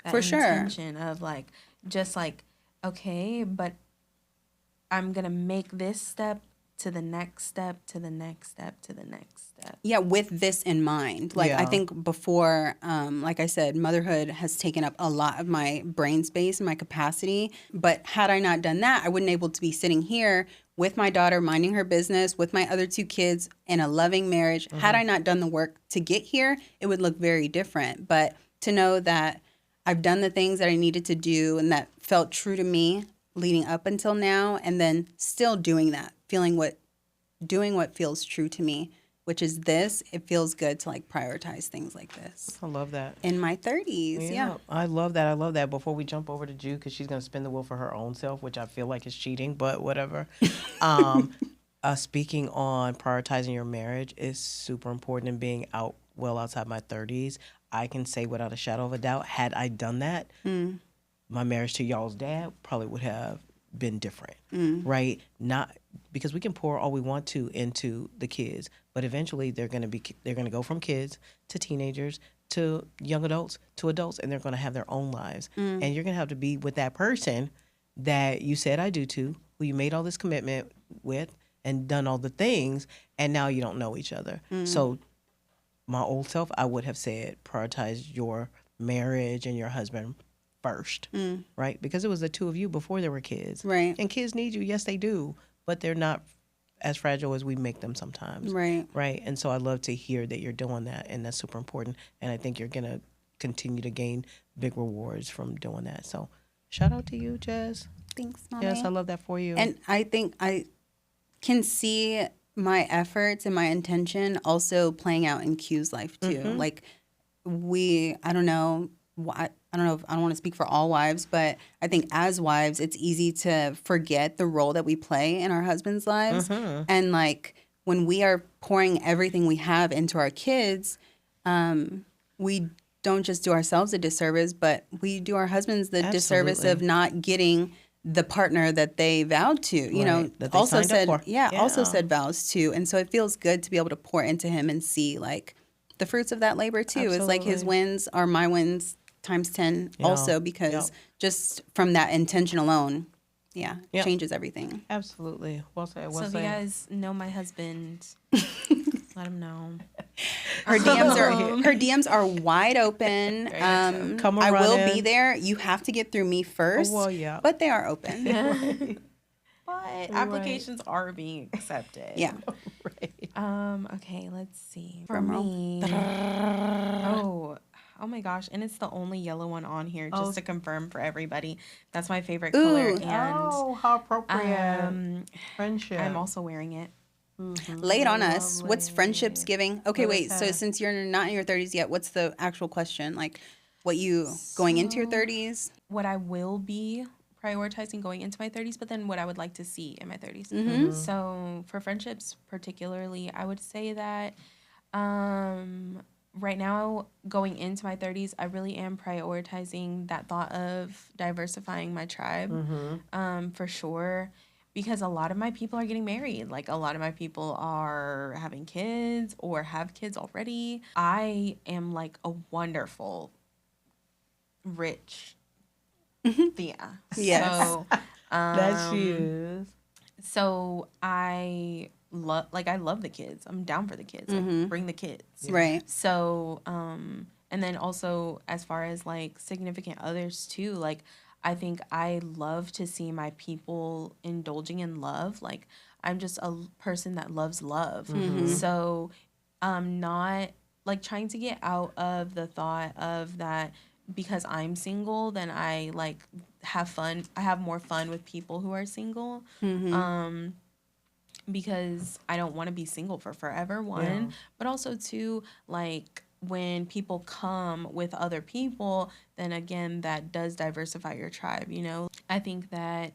That for sure. intention of like, just like, okay, but I'm going to make this step to the next step, to the next step, to the next step. Yeah, with this in mind. Like, I think before, like I said, motherhood has taken up a lot of my brain space and my capacity. But had I not done that, I wouldn't able to be sitting here with my daughter, minding her business, with my other 2 kids in a loving marriage. Had I not done the work to get here, it would look very different. But to know that I've done the things that I needed to do and that felt true to me leading up until now, and then still doing that, doing what feels true to me, which is this. It feels good to like prioritize things like this. I love that. In my 30s, yeah. I love that. I love that. Before we jump over to Ju, because she's going to spin the wheel for her own self, which I feel like is cheating, but whatever. Speaking on prioritizing your marriage is super important and being outside my 30s. I can say without a shadow of a doubt, had I done that, my marriage to y'all's dad probably would have been different, right? Not because we can pour all we want to into the kids, but eventually they're going to go from kids to teenagers to young adults to adults, and they're going to have their own lives. And you're going to have to be with that person that you said I do to, who you made all this commitment with and done all the things, and now you don't know each other. So my old self, I would have said prioritize your marriage and your husband first, right? Because it was the 2 of you before there were kids. Right. And kids need you. Yes, they do. But they're not as fragile as we make them sometimes. Right. Right. And so I love to hear that you're doing that. And that's super important. And I think you're going to continue to gain big rewards from doing that. So shout out to you, Jess. Thanks, Mommy. Yes, I love that for you. And I think I can see my efforts and my intention also playing out in Q's life too. Like I don't know if I don't want to speak for all wives, but I think as wives, it's easy to forget the role that we play in our husbands' lives. And like when we are pouring everything we have into our kids, we don't just do ourselves a disservice, but we do our husbands the disservice of not getting the partner that they vowed to, you know, also said, also said vows to. And so it feels good to be able to pour into him and see like the fruits of that labor too. It's like his wins are my wins times 10 also, because just from that intention alone, changes everything. Absolutely. Well said. So if you guys know my husband, let him know. Her DMs are wide open. Come I will running. be there. You have to get through me first. Oh, well, yeah. But they are open. But applications are being accepted. Yeah. Okay, let's see. For me. Oh my gosh. And it's the only yellow one on here, just to confirm for everybody. That's my favorite color. And how appropriate. Friendship. I'm also wearing it. Lay it on us. What's friendships giving? Okay, wait. So since you're not in your 30s yet, what's the actual question? Like what you going into your 30s? What I will be prioritizing going into my 30s, but then what I would like to see in my 30s. So for friendships particularly, I would say that right now going into my 30s, I really am prioritizing that thought of diversifying my tribe for sure. Because a lot of my people are getting married. Like, a lot of my people are having kids or have kids already. I am, like, a wonderful, rich Thea. Yes. So, That's you. So, I love the kids. I'm down for the kids. Like, bring the kids. Right. So, and then also, as far as, like, significant others, too, like, I think I love to see my people indulging in love. Like, I'm just a person that loves love. So, not, like, trying to get out of the thought of that because I'm single, then I like have fun. I have more fun with people who are single. Because I don't want to be single for forever, one. But also, two, like, when people come with other people, then again, that does diversify your tribe, you know? I think that,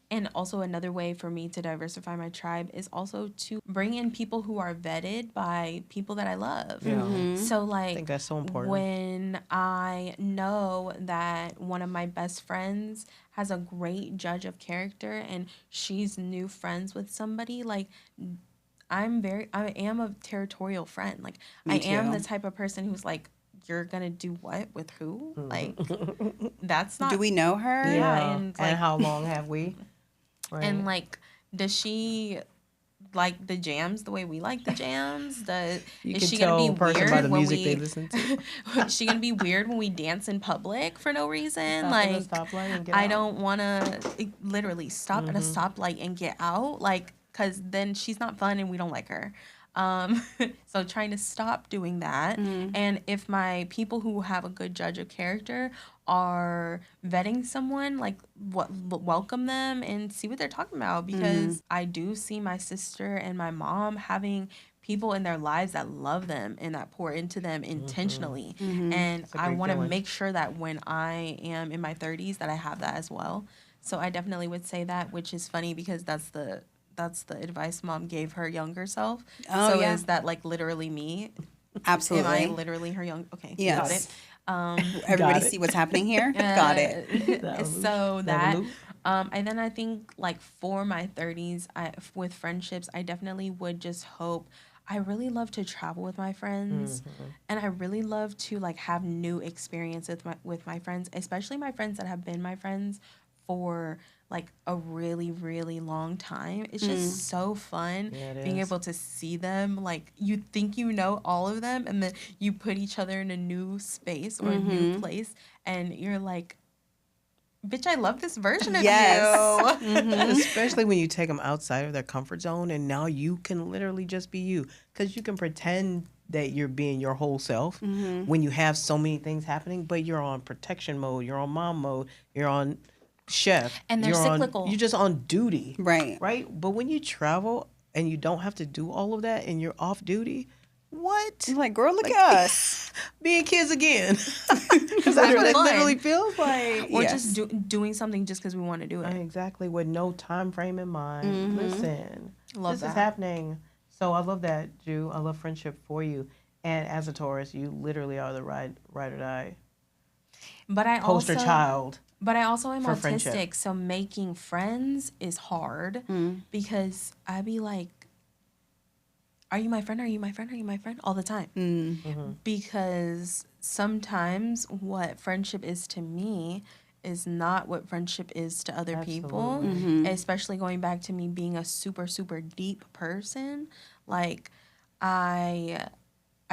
and also another way for me to diversify my tribe is also to bring in people who are vetted by people that I love. Yeah. So, I like, think that's so important. when I know that one of my best friends has a great judge of character and she's new friends with somebody, like, I am a territorial friend. Like, Me I am too. the type of person who's like, you're gonna do what with who? Like, that's not. Do we know her? Yeah, and like, how long have we? Right. and like, does she like the jams the way we like the jams? You Is can she tell gonna a be person weird by the when music we? they listen to. Is she gonna be weird when we dance in public for no reason? Stop at a Like, stoplight and get I out. don't want to literally stop at a stoplight and get out, like, because then she's not fun and we don't like her. So trying to stop doing that. And if my people who have a good judge of character are vetting someone, like, welcome them and see what they're talking about, because I do see my sister and my mom having people in their lives that love them and that pour into them intentionally. And That's a I great want to feeling. make sure that when I am in my 30s that I have that as well. So I definitely would say that, which is funny because that's the advice mom gave her younger self. Oh, So yeah. is that like literally me? Absolutely. Am I literally her young? Okay, Yes. got it. Everybody Got it. see what's happening here? Got it. So that, loop. and then I think like for my 30s, with friendships, I definitely would just hope. I really love to travel with my friends, and I really love to like have new experiences with my friends, especially my friends that have been my friends for like a really, really long time. It's just so fun Yeah, it being is. able to see them. Like, you think you know all of them, and then you put each other in a new space or a new place, and you're like, bitch, I love this version of Yes. you. Especially when you take them outside of their comfort zone, and now you can literally just be you, because you can pretend that you're being your whole self when you have so many things happening, but you're on protection mode, you're on mom mode, you're on chef, And they're cyclical. you're just on duty, Right. But when you travel and you don't have to do all of that and you're off duty, what? I'm like, girl, look at us. Being kids again. Because that's Having what it fun. literally feels like. Or Yes. just doing something just because we want to do it. Exactly, with no time frame in mind. Listen, Love this that. is happening. So I love that, Jew. I love friendship for you. And as a Taurus, you literally are the ride or die But I poster also, child. But I also am for autistic, friendship. so making friends is hard because I be like, "Are you my friend? Are you my friend? Are you my friend?" all the time. Because sometimes what friendship is to me is not what friendship is to other people. Especially going back to me being a super, super deep person, like I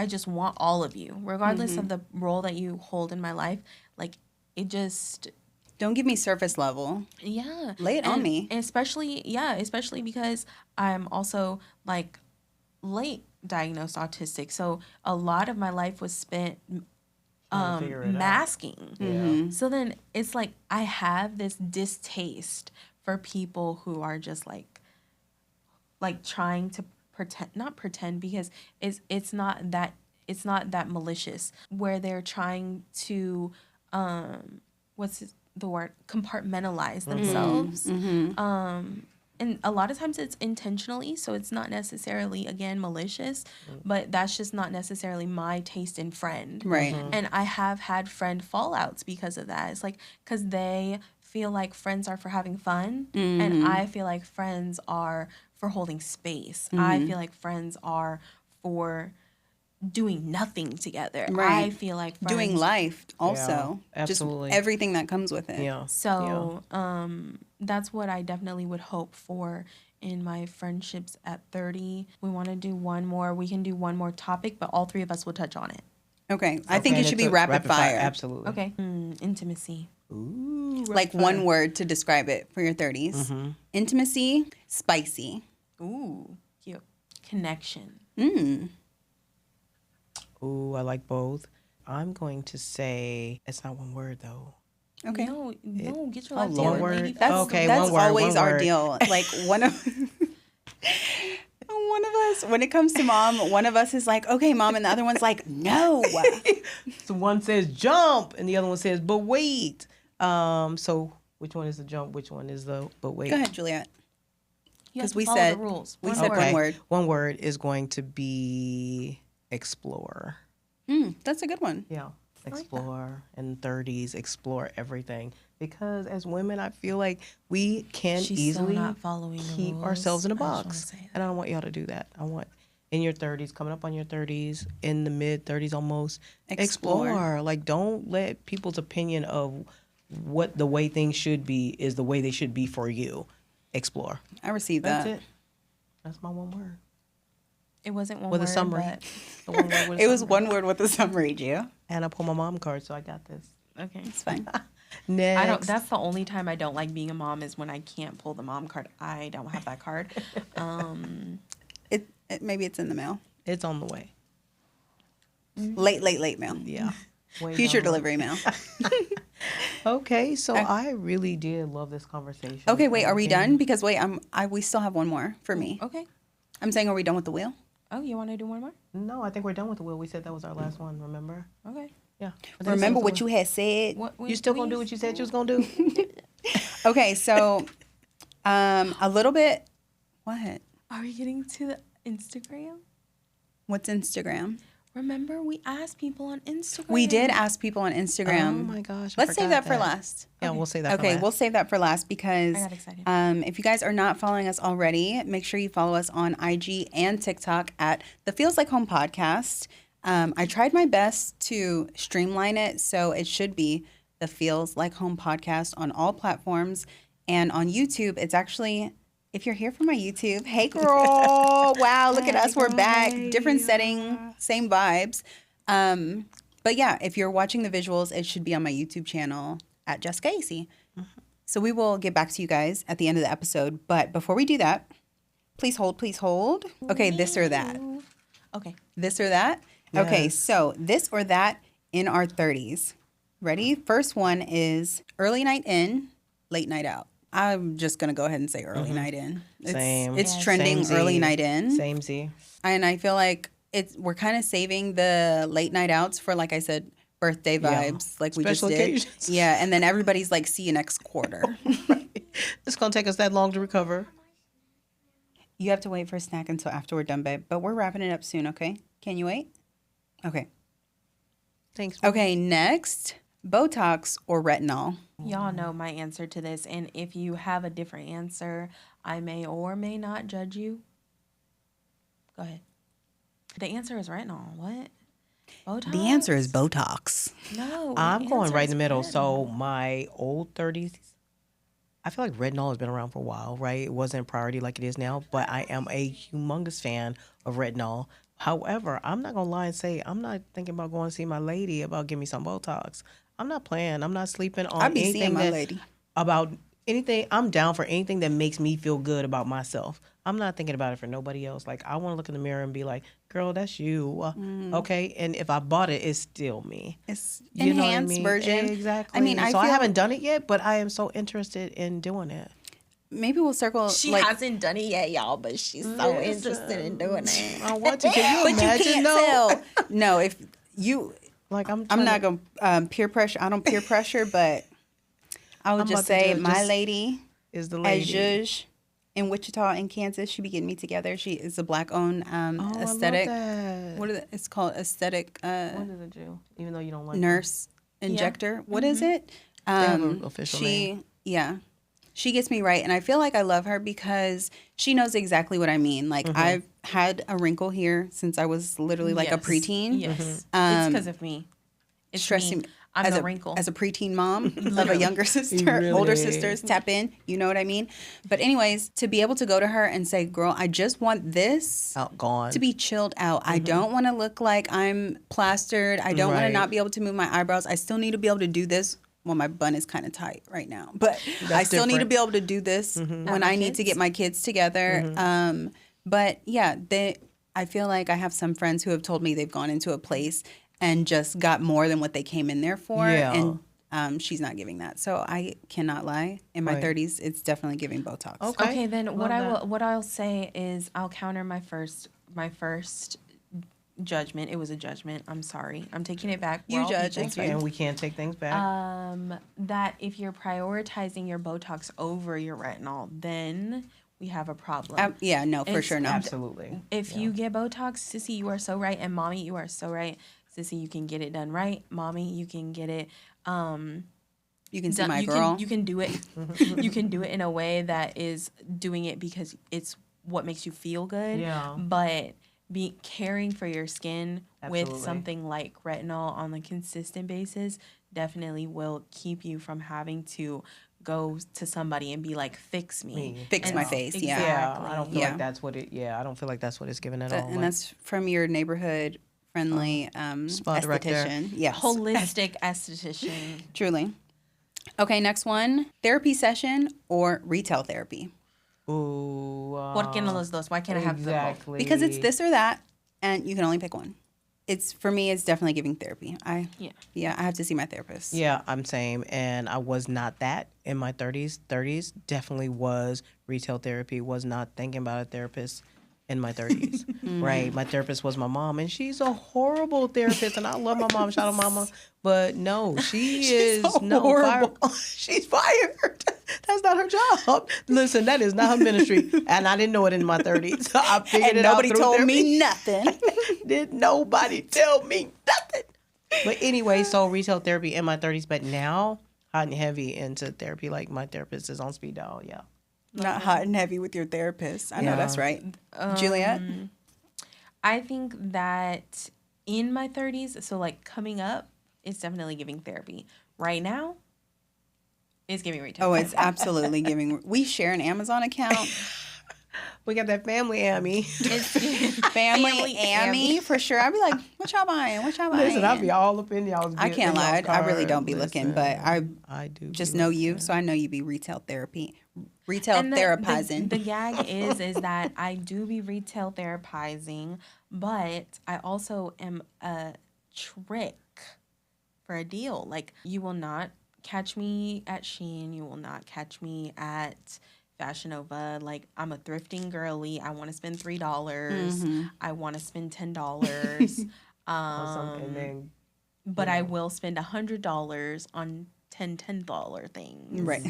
just want all of you, regardless of the role that you hold in my life. Like, it just, Don't give me surface level. yeah. Lay it on me. And especially because I'm also like late diagnosed autistic. So a lot of my life was spent Trying to figure it out. masking. Yeah. So then it's like I have this distaste for people who are just like trying to not pretend, because it's not that malicious, where they're trying to what's the word, compartmentalize themselves. And a lot of times it's intentionally, so it's not necessarily, again, malicious, but that's just not necessarily my taste in friend. Right. And I have had friend fallouts because of that. It's like, because they feel like friends are for having fun, and I feel like friends are for holding space. I feel like friends are for doing nothing together. Right. I feel like friends Doing life also. Yeah, absolutely. Just everything that comes with it. Yeah. So that's what I definitely would hope for in my friendships at 30. We want to do one more. We can do one more topic, but all three of us will touch on it. Okay. I think it And should it's be a rapid fire. Absolutely. Okay. Intimacy. Ooh, Like one word to describe it for your 30s. Intimacy, spicy. Ooh, cute. Connection. Ooh, I like both. I'm going to say it's not one word though. Okay. No, get your Oh, life Lord. together, lady. That's Okay, that's one word, always one our word. deal. Like one of us, when it comes to mom, one of us is like, okay, mom, and the other one's like, no. So one says jump, and the other one says but wait. So which one is the jump? Which one is the but wait? Go ahead, Juliet. You have 'Cause to we follow said- the rules. we One said word. one word. One word is going to be explore. That's a good one. Yeah. Explore in 30s, explore everything. Because as women, I feel like we can She's easily so not following the keep rules. ourselves in a I just wanna box. say that. And I don't want y'all to do that. I want in your 30s, coming up on your 30s, in the mid 30s almost, explore. Like, don't let people's opinion of what the way things should be is the way they should be for you. Explore. I received That's that. it. That's my one word. It wasn't one With word, a summary. but The one word with a It was summary. one word with a summary, Gio. And I pulled my mom card, so I got this. okay. It's fine. Next. I don't. That's the only time I don't like being a mom is when I can't pull the mom card. I don't have that card. It maybe it's in the mail. It's on the way. Late mail. Yeah. Way Future down the delivery mail. Okay, so I really did love this conversation. Okay, wait, are we And done? Because wait, we still have one more for me. Okay. I'm saying, are we done with the wheel? Oh, you want to do one more? No, I think we're done with the wheel. We said that was our last one, remember? Okay. Yeah. Remember what you had said? You still gonna do what you said you was gonna do? Okay, so a little bit. What? Are we getting to the Instagram? What's Instagram? Remember, we asked people on Instagram. We did ask people on Instagram. Oh my gosh. I Let's save forgot that for last. Yeah, we'll say that for Okay, last. we'll save that for last because I got excited. if you guys are not following us already, make sure you follow us on IG and TikTok at the Feels Like Home Podcast. I tried my best to streamline it, so it should be the Feels Like Home Podcast on all platforms. And on YouTube, it's actually, if you're here for my YouTube, hey girl, wow, look at us, we're back. Different setting, same vibes. But yeah, if you're watching the visuals, it should be on my YouTube channel at Jess Casey. So we will get back to you guys at the end of the episode. But before we do that, please hold, please hold. Okay, this or that. Okay. This or that? Okay, Yes. so this or that in our 30s. Ready? First one is early night in, late night out. I'm just going to go ahead and say early night in. Same. It's Yes. trending Same-sy. early night in. Same Z. And I feel like we're kind of saving the late night outs for, like I said, birthday Yeah. vibes, like we Special just did. occasions. Yeah, and then everybody's like, see you next quarter. It's gonna take us that long to recover. You have to wait for a snack until after we're done, babe. But we're wrapping it up soon, okay? Can you wait? Okay. Thanks. Okay, next, Botox or retinol? Y'all know my answer to this, and if you have a different answer, I may or may not judge you. Go ahead. The answer is retinol. What? Botox? The answer is Botox. No. I'm the going answer right in is the middle. So retinol. my old 30s, I feel like retinol has been around for a while, right? It wasn't a priority like it is now, but I am a humongous fan of retinol. However, I'm not gonna lie and say I'm not thinking about going to see my lady about giving me some Botox. I'm not playing. I'm not sleeping on I'd be anything seeing my that- lady. about anything. I'm down for anything that makes me feel good about myself. I'm not thinking about it for nobody else. Like, I want to look in the mirror and be like, girl, that's you. Okay. And if I bought it, it's still me. It's You know what I enhanced mean? version. Exactly. I mean, I so I feel- haven't done it yet, but I am so interested in doing it. Maybe we'll circle. She like, hasn't done it yet, y'all, but she's so interested in doing it. I want to. Can you but you imagine can't though? tell. No, if you, Like I'm not gonna peer pressure. I don't peer pressure, but I would I'm just about to say do my just- lady, Is the as lady? Zhuzh in Wichita in Kansas, she be getting me together. She is a black-owned aesthetic. I love that. What is it? It's called aesthetic What does it do? Even though you don't like nurse injector. What is it? have an official name. She gets me right, and I feel like I love her because she knows exactly what I mean. Like, I've had a wrinkle here since I was literally like a Yes. preteen. Yes. It's because of me. It's Stressing me. I'm as the a wrinkle. as a preteen mom of a younger sister, Really? older sisters, tap in. You know what I mean? But anyways, to be able to go to her and say, "Girl, I just want this." Outgone. To be chilled out. I don't want to look like I'm plastered. I don't want to Right. not be able to move my eyebrows. I still need to be able to do this. Well, my bun is kind of tight right now, but I still need to different. be able to do this when my I need to kids? get my kids together. But yeah, I feel like I have some friends who have told me they've gone into a place and just got more than what they came in there for. Yeah. And she's not giving that. So I cannot lie. In my 30s, it's definitely giving Botox. Okay, then Love what I'll say is I'll counter my first judgment. It was a judgment. I'm sorry. I'm taking it back. We're You all judge. people. It's fine. And we can't take things back. That if you're prioritizing your Botox over your retinol, then we have a problem. Yeah, no, for sure, no. Absolutely. If you get Botox, sissy, you are so right, and mommy, you are so right. Sissy, you can get it done right. Mommy, you can get it. You can see my girl. You can do it. You can do it in a way that is doing it because it's what makes you feel good. Yeah. But caring for your skin Absolutely. with something like retinol on a consistent basis definitely will keep you from having to go to somebody and be like, fix me. Fix my face, yeah. Yeah, I don't feel Yeah. like that's what it. Yeah, I don't feel like that's what it's given at all. And Like, that's from your neighborhood friendly spot right there. esthetician. Yes. Holistic esthetician. Truly. Okay, next one. Therapy session or retail therapy? ooh. ¿Por qué no los dos? Why can't I have them both? Exactly. Because it's this or that, and you can only pick one. It's for me. It's definitely giving therapy. Yeah. I have to see my therapist. Yeah, I'm same, and I was not that in my 30s. 30s definitely was retail therapy. Was not thinking about a therapist in my 30s. Right, my therapist was my mom, and she's a horrible therapist, and I love my mom. Shout out, mama. But no, she is horrible. She's fired. That's not her job. Listen, that is not her ministry, and I didn't know it in my 30s. So I figured And it out nobody through told therapy. me nothing. Did nobody tell me nothing? But anyway, so retail therapy in my 30s, but now hot and heavy into therapy. Like my therapist is on speed dial. Yeah. Not hot and heavy with your therapist. I know Yeah. that's right. Juliet? I think that in my 30s, so like coming up, it's definitely giving therapy. Right now, it's giving retail. Oh, it's absolutely giving. We share an Amazon account. We got that family Amy. Family Amy, for sure. I'd be like, what y'all buying? What y'all buying? Listen, I'll be all up in y'all's. I can't in lie. y'all's I really card. don't be looking, but I do just be know looking. you, so I know you be retail therapizing. The gag is that I do be retail therapizing, but I also am a trick for a deal. Like, you will not catch me at Shein. You will not catch me at Fashion Nova. Like, I'm a thrifting girly. I want to spend $3. I want to spend $10. And then But I will spend $100 on $10 things. Right.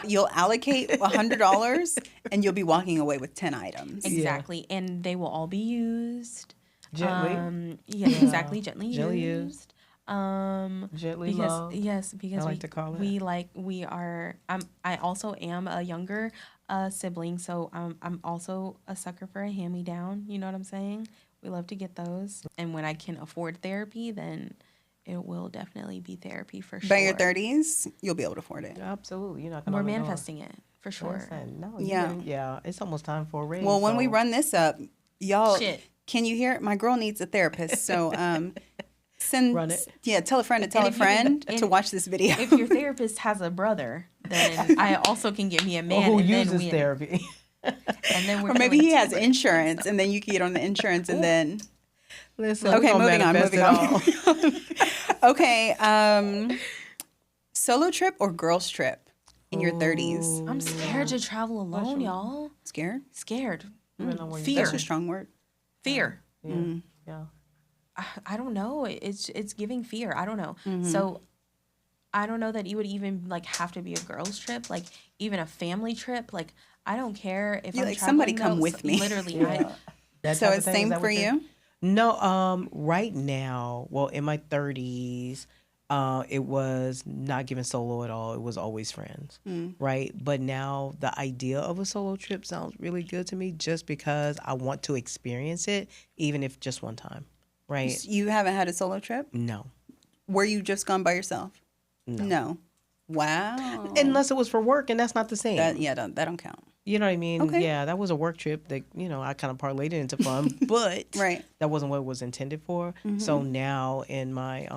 You'll allocate $100 and you'll be walking away with 10 items. Exactly. And they will all be used. gently, Exactly. Gently Gently used. gently Because loved. because I like to call it. we are. I also am a younger sibling, so I'm also a sucker for a hand-me-down. You know what I'm saying? We love to get those, and when I can afford therapy, then it will definitely be therapy for sure. By your 30s, you'll be able to afford it. Absolutely, you're not. We're manifesting it for sure. Listen, no, Yeah. yeah. It's almost time for a raise. Well, when we so- run this up, y'all, Shit. can you hear it? My girl needs a therapist. So send, Run it. yeah, tell a friend to tell a if you- friend and to watch this video. If your therapist has a brother, then I also can get me a man who and then uses we, therapy. and then we're Or maybe doing he has two. insurance, and then you can get on the insurance, and then Listen, okay, we gonna moving manifest on. it all. Okay, solo trip or girls trip in your 30s? I'm scared to travel alone, y'all. Scared? Scared. Depending on where you Fear. That's a strong word. Fear. Yeah. I don't know. It's giving fear. I don't know. Mm-hmm. So I don't know that you would even like have to be a girls trip, like even a family trip. Like I don't care if You're I'm like, somebody traveling, come with me. Literally, That So type of it's thing, same is that for what you're- you? No, right now, well, in my 30s, it was not giving solo at all. It was always friends, right? But now the idea of a solo trip sounds really good to me just because I want to experience it, even if just one time, right? You haven't had a solo trip? No. Were you just gone by yourself? No. Wow. Unless it was for work, and that's not the same. that don't count. You know what I mean? Okay. Yeah, that was a work trip that, I kind of parlayed it into fun, but Right. that wasn't what it was intended for. So now in my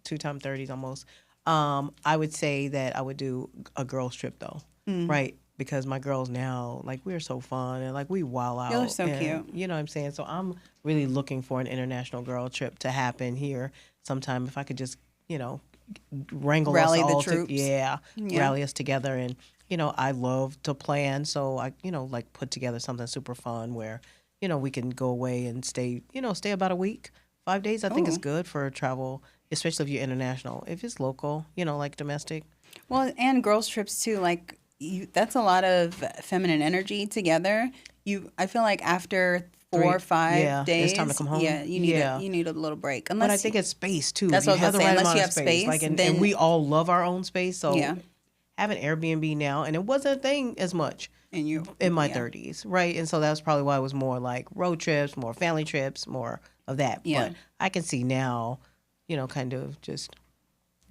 2x30s almost, I would say that I would do a girls trip though, right? because my girls now, like, we're so fun and like we wild out. Y'all are so and, cute. You know what I'm saying? So I'm really looking for an international girl trip to happen here sometime. If I could just, wrangle Rally us the all troops. yeah, Yeah. rally us together. And, I love to plan. So I, like put together something super fun where, we can go away and stay about a week. 5 days, I think is Ooh. good for travel, especially if you're international. If it's local, like domestic. Well, and girls trips too. Like that's a lot of feminine energy together. I feel like after 4 or 5 yeah, days, it's time to come home. yeah, you need a little break. But I think it's space too. That's If what you I have was the gonna say. right Unless amount you of have space, space, like, and then we all love our own space. So yeah. have an Airbnb now, and it wasn't a thing as much And you in my yeah. 30s, right? And so that's probably why it was more like road trips, more family trips, more of that. Yeah. But I can see now, kind of just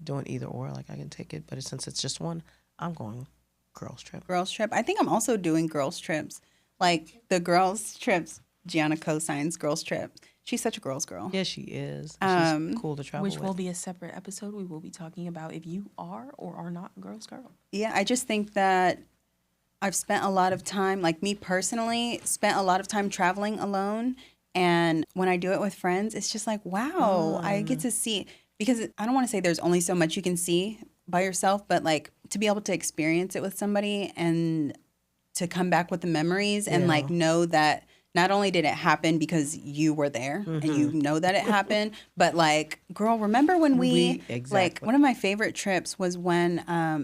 doing either or. Like I can take it, but since it's just one, I'm going girls trip. Girls trip. I think I'm also doing girls trips. Like the girls trips. Gianna co-signs girls trip. She's such a girl's girl. Yeah, she is. She's cool to travel Which with. will be a separate episode. We will be talking about if you are or are not a girl's girl. Yeah, I just think that I've spent a lot of time, like me personally, spent a lot of time traveling alone. And when I do it with friends, it's just like, wow, I get to see, because I don't want to say there's only so much you can see by yourself, but like to be able to experience it with somebody and to come back with the memories and like know that not only did it happen because you were there and you know that it happened, but like, girl, remember when we like, one of my favorite trips was when,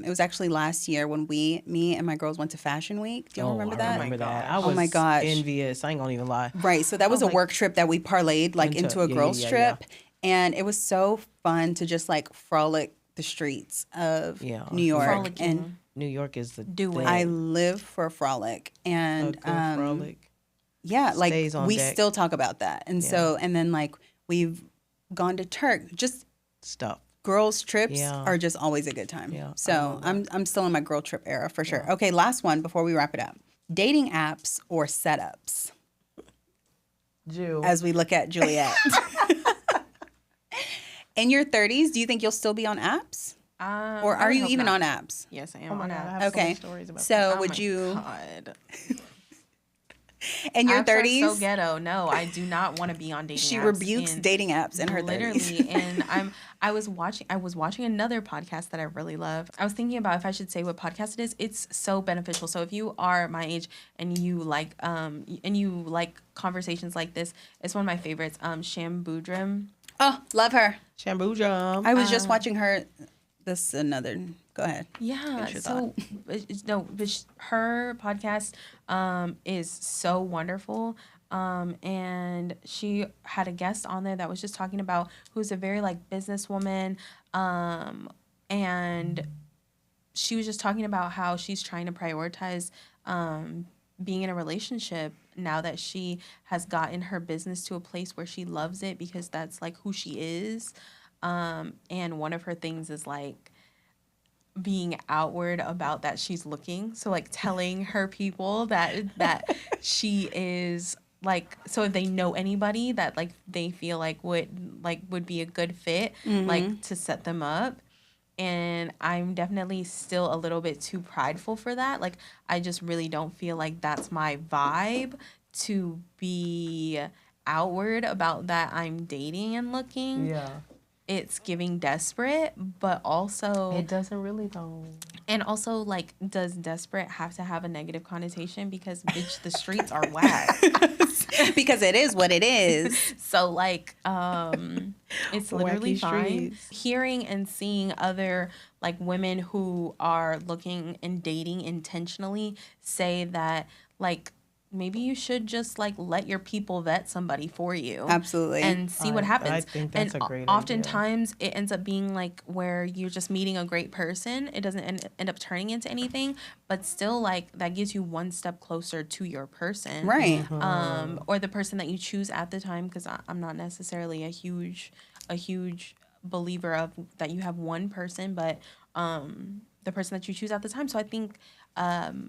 it was actually last year when me and my girls went to Fashion Week. Do y'all remember that? I remember that. I Oh was my gosh. envious. I ain't gonna even lie. Right. So that was a work trip that we parlayed like into a girls trip. And it was so fun to just like frolic the streets of New York. Frolicking. And New York is the Do it. thing. I live for a frolic. And frolic. yeah, like Stays on we deck. still talk about that. And so, and then like we've gone to Turk. Just Stuff. girls trips are just always a good time. Yeah, So I'm still in my girl trip era for sure. Okay, last one before we wrap it up. Dating apps or setups? As we look at Juliet. In your 30s, do you think you'll still be on apps? Or are you even on apps? Yes, I am on I apps. have so many Okay. stories about So Oh would my you God. in your Apps are 30s? so ghetto. No, I do not want to be on dating apps. She rebukes dating apps in her 30s. Literally. And I was watching another podcast that I really love. I was thinking about if I should say what podcast it is. It's so beneficial. So if you are my age and you like conversations like this, it's one of my favorites. Shambudram. Oh, love her. Shampoo Jam. I was just watching her. This another. Go ahead. Yeah. Finish your So her podcast is so wonderful. And she had a guest on there that was just talking about who's a very like businesswoman. And she was just talking about how she's trying to prioritize being in a relationship now that she has gotten her business to a place where she loves it because that's like who she is. And one of her things is like being outward about that she's looking. So like telling her people that she is like, so if they know anybody that like they feel like would be a good fit, like to set them up. And I'm definitely still a little bit too prideful for that. Like, I just really don't feel like that's my vibe to be outward about that I'm dating and looking. Yeah. It's giving desperate, but also... It doesn't really though. And also, like, does desperate have to have a negative connotation? Because, bitch, the streets are whack. Because it is what it is. So, like, it's literally Wacky fine. streets. Hearing and seeing other, like, women who are looking and dating intentionally say that, like, maybe you should just, like, let your people vet somebody for you. Absolutely. And see what happens. I think that's and a great oftentimes it ends up being, like, where you're just meeting a great person. It doesn't end up turning into anything. But still, like, that gives you one step closer to your person. Right. Or the person that you choose at the time, because I'm not necessarily a huge believer of that you have one person, but the person that you choose at the time. So I think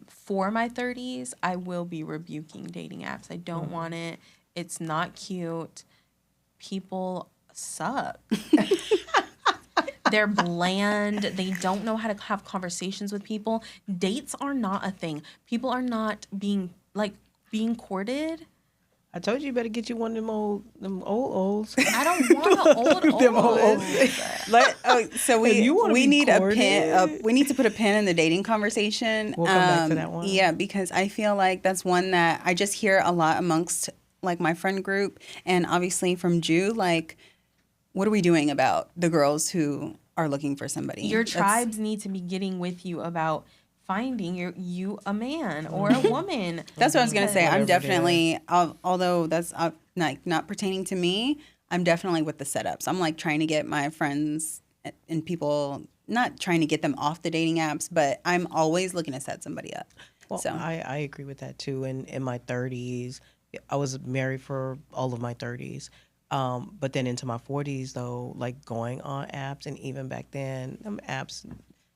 for my 30s, I will be rebuking dating apps. I don't want it. It's not cute. People suck. They're bland. They don't know how to have conversations with people. Dates are not a thing. People are not being courted. I told you better get you one of them old olds. I don't want an old. Them old olds. So we need a pin. We need to put a pin in the dating conversation. We'll come back to that one. Yeah, because I feel like that's one that I just hear a lot amongst like my friend group, and obviously from Jew. Like, what are we doing about the girls who are looking for somebody? Your tribes need to be getting with you about finding you a man or a woman. That's what I was gonna say. I'm definitely, although that's like not pertaining to me, I'm definitely with the setups. I'm like trying to get my friends and people, not trying to get them off the dating apps, but I'm always looking to set somebody up. Well, so I agree with that too. In my 30s, I was married for all of my 30s. But then into my 40s, though, like going on apps, and even back then, them apps,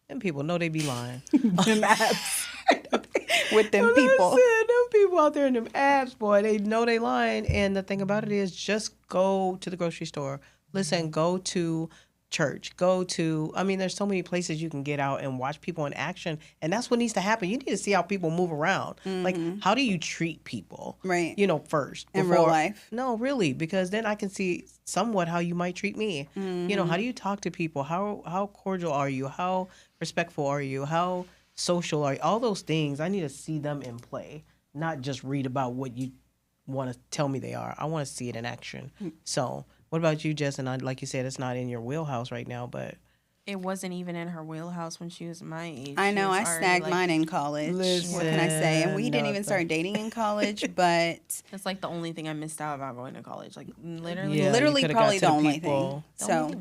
them people know they be lying. them apps with them people. Listen, them people out there in them apps, boy, they know they lying. And the thing about it is, just go to the grocery store. Listen, go to church. There's so many places you can get out and watch people in action. And that's what needs to happen. You need to see how people move around. Mm-hmm. Like, how do you treat people? Right. First. In real life? No, really. Because then I can see somewhat how you might treat me. Mm-hmm. How do you talk to people? How cordial are you? How respectful are you? How social are you? All those things, I need to see them in play. Not just read about what you want to tell me they are. I want to see it in action. So... what about you, Jess? And like you said, it's not in your wheelhouse right now, but... it wasn't even in her wheelhouse when she was my age. I know. I snagged mine in college. Listen, what can I say? And we didn't even start dating in college, but... that's like the only thing I missed out about going to college. Like, literally. Literally probably the only thing. So...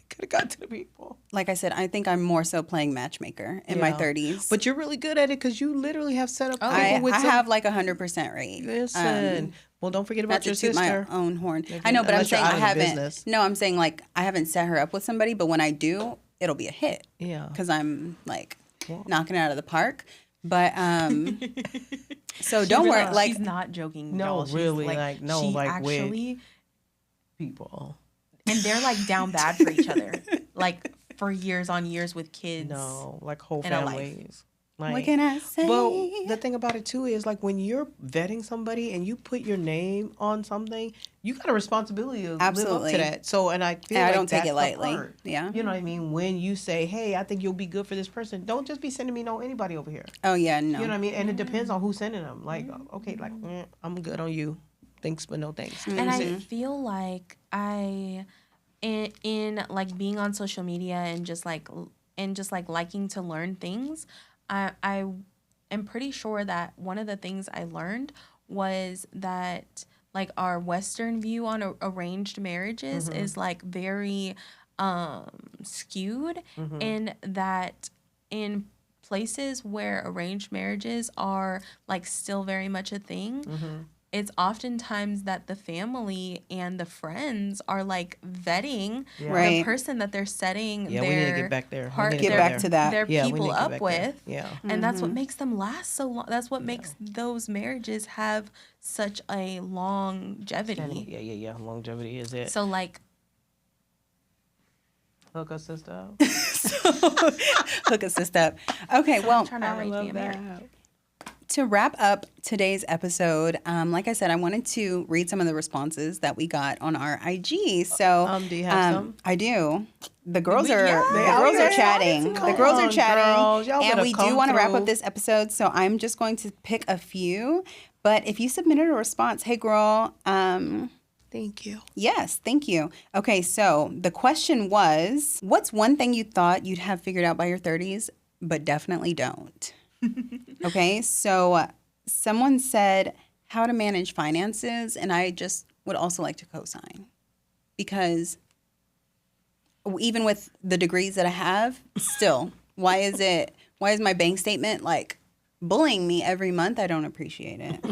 could have got to the people. Like I said, I think I'm more so playing matchmaker in my 30s. But you're really good at it because you literally have set up people with I have like 100% rate. Listen. Well, don't forget about your sister. Not to toot my own horn. I know, but I'm saying I haven't. No, I'm saying like I haven't set her up with somebody, but when I do, it'll be a hit. Yeah. Because I'm like knocking it out of the park. But so don't worry. Like she's not joking. No, y'all. really. She actually with people. And they're like down bad for each other, like for years on years with kids. No, like whole families. Like, what can I say? Well, the thing about it too is like when you're vetting somebody and you put your name on something, you got a responsibility to live up to that. So, and I feel like I don't take it lightly. Yeah, you know what I mean. When you say, "Hey, I think you'll be good for this person," don't just be sending me anybody over here. Oh yeah, no. You know what I mean. And it depends on who's sending them. Like, okay, like I'm good on you. Thanks, but no thanks. And I feel like in like being on social media and just like liking to learn things, I am pretty sure that one of the things I learned was that like our Western view on arranged marriages is like very skewed, in that in places where arranged marriages are like still very much a thing, it's oftentimes that the family and the friends are like vetting the person that they're setting we need to get back there. Get back to that. Their people up with. Yeah. And that's what makes them last so long. That's what makes those marriages have such a longevity. Yeah. Longevity is it. So like, hook us, sister. Hook us, sister. Okay, well, I'm trying to rate the American. To wrap up today's episode, like I said, I wanted to read some of the responses that we got on our IG. So, do you have some? I do. The girls are chatting. The girls are chatting, and we do want to wrap up this episode. So I'm just going to pick a few. But if you submitted a response, hey girl, thank you. Yes, thank you. Okay, so the question was, what's one thing you thought you'd have figured out by your 30s, but definitely don't? Okay, so someone said how to manage finances, and I just would also like to co-sign, because even with the degrees that I have, still, why is my bank statement like bullying me every month? I don't appreciate it.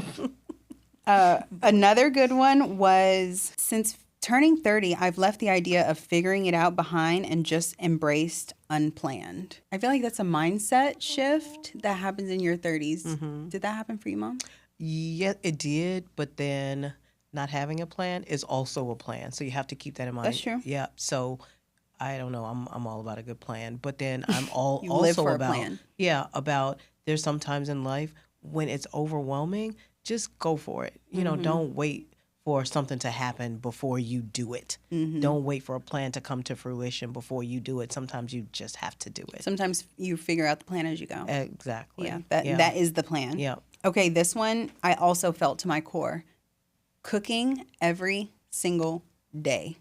Another good one was, since turning 30, I've left the idea of figuring it out behind and just embraced unplanned. I feel like that's a mindset shift that happens in your 30s. Did that happen for you, Mom? Yeah, it did. But then not having a plan is also a plan. So you have to keep that in mind. That's true. Yeah. So I don't know. I'm all about a good plan, but then I'm all You live also for a about plan. about there's sometimes in life when it's overwhelming, just go for it. Don't wait for something to happen before you do it. Don't wait for a plan to come to fruition before you do it. Sometimes you just have to do it. Sometimes you figure out the plan as you go. Exactly. Yeah, that is the plan. Yeah. Okay, this one I also felt to my core. Cooking every single day.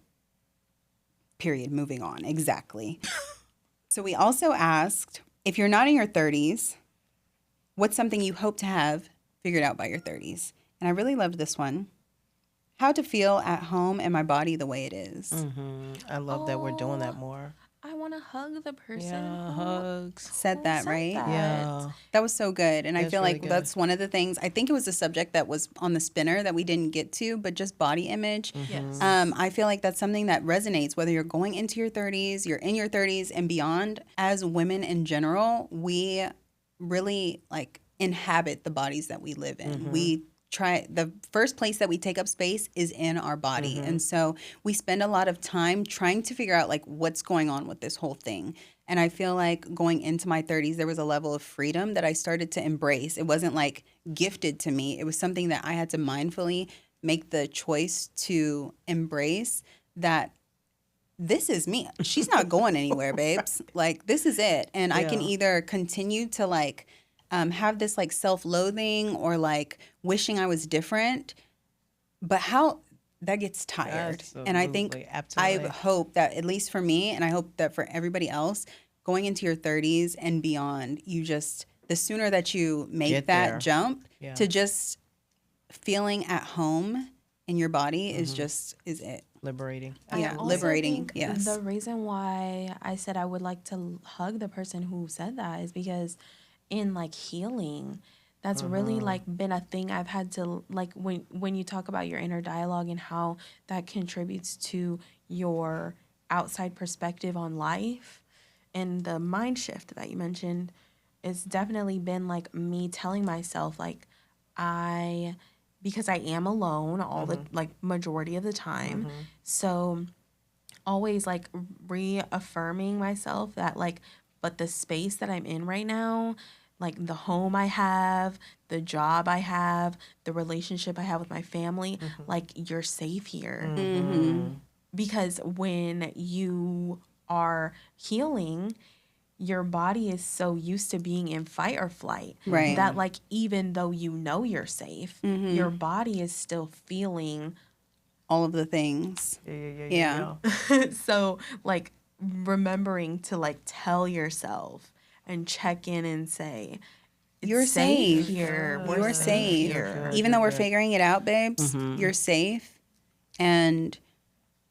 Period. Moving on. Exactly. So we also asked, if you're not in your 30s, what's something you hope to have figured out by your 30s? And I really loved this one. How to feel at home and my body the way it is. I love that we're doing that Oh, more. I want to hug the person Yeah, who hugs. Said that, said right? that. Yeah. That was so good. And I That's feel really like good. that's one of the things, I think it was a subject that was on the spinner that we didn't get to, but just body image. Yes. I feel like that's something that resonates, whether you're going into your 30s, you're in your 30s and beyond. As women in general, we really like inhabit the bodies that we live in. We try, the first place that we take up space is in our body. And so we spend a lot of time trying to figure out like what's going on with this whole thing. And I feel like going into my 30s, there was a level of freedom that I started to embrace. It wasn't like gifted to me. It was something that I had to mindfully make the choice to embrace, that this is me. She's not going anywhere, babes. Like, this is it. And I can Yeah. either continue to like have this like self-loathing or like wishing I was different, but how that gets tired. And I think Absolutely. I hope that, at least for me, and I hope that for everybody else, going into your 30s and beyond, you just, the sooner that you make Get that there. jump Yeah. to just feeling at home in your body is it. Liberating. I Yeah, also liberating, think yes. The reason why I said I would like to hug the person who said that is because in like healing, that's really like been a thing I've had to like when you talk about your inner dialogue and how that contributes to your outside perspective on life and the mind shift that you mentioned, it's definitely been like me telling myself like because I am alone all the like majority of the time. So always like reaffirming myself that like, but the space that I'm in right now, like the home I have, the job I have, the relationship I have with my family, like you're safe here. Because when you are healing, your body is so used to being in fight or flight Right. that like even though you know you're safe, your body is still feeling All of the things. Yeah. so like remembering to like tell yourself and check in and say it's You're safe. here. Good. We're You're safe. here. Even though we're good. figuring it out, babes, you're safe, and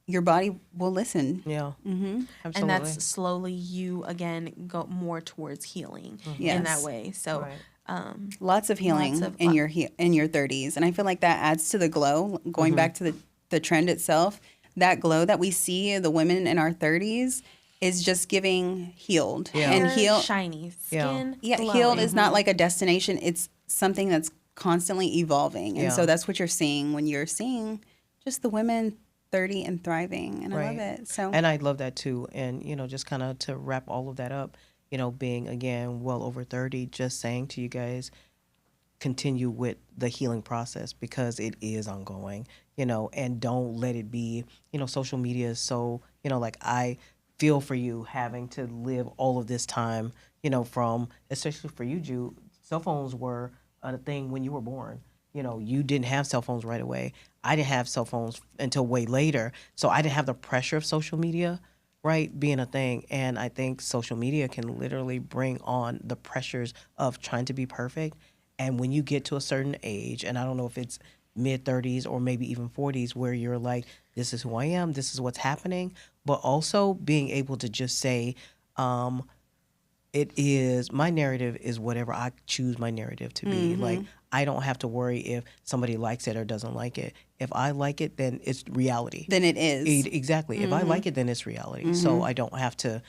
your body will listen. Yeah. Absolutely. And that's slowly you again go more towards healing in that Yes. way. So Right. Lots of healing Lots of in your in your 30s, and I feel like that adds to the glow. Going back to the trend itself, that glow that we see the women in our 30s is just giving healed. Yeah. And hair shiny, Yeah. skin Yeah, glowing. healed is not like a destination. It's something that's constantly evolving. And so Yeah. that's what you're seeing when you're seeing just the women 30 and thriving. And I love Right. it. So And I love that too. And, just kind of to wrap all of that up, being again well over 30, just saying to you guys, continue with the healing process because it is ongoing, and don't let it be, social media is so, like I feel for you having to live all of this time, from, especially for you, Ju, cell phones were a thing when you were born. You didn't have cell phones right away. I didn't have cell phones until way later. So I didn't have the pressure of social media, right, being a thing. And I think social media can literally bring on the pressures of trying to be perfect. And when you get to a certain age, and I don't know if it's mid 30s or maybe even 40s, where you're like, this is who I am, this is what's happening, but also being able to just say, it is, my narrative is whatever I choose my narrative to be. Like, I don't have to worry if somebody likes it or doesn't like it. If I like it, then it's reality. then it is. Exactly. If I like it, then it's reality. So I don't have to,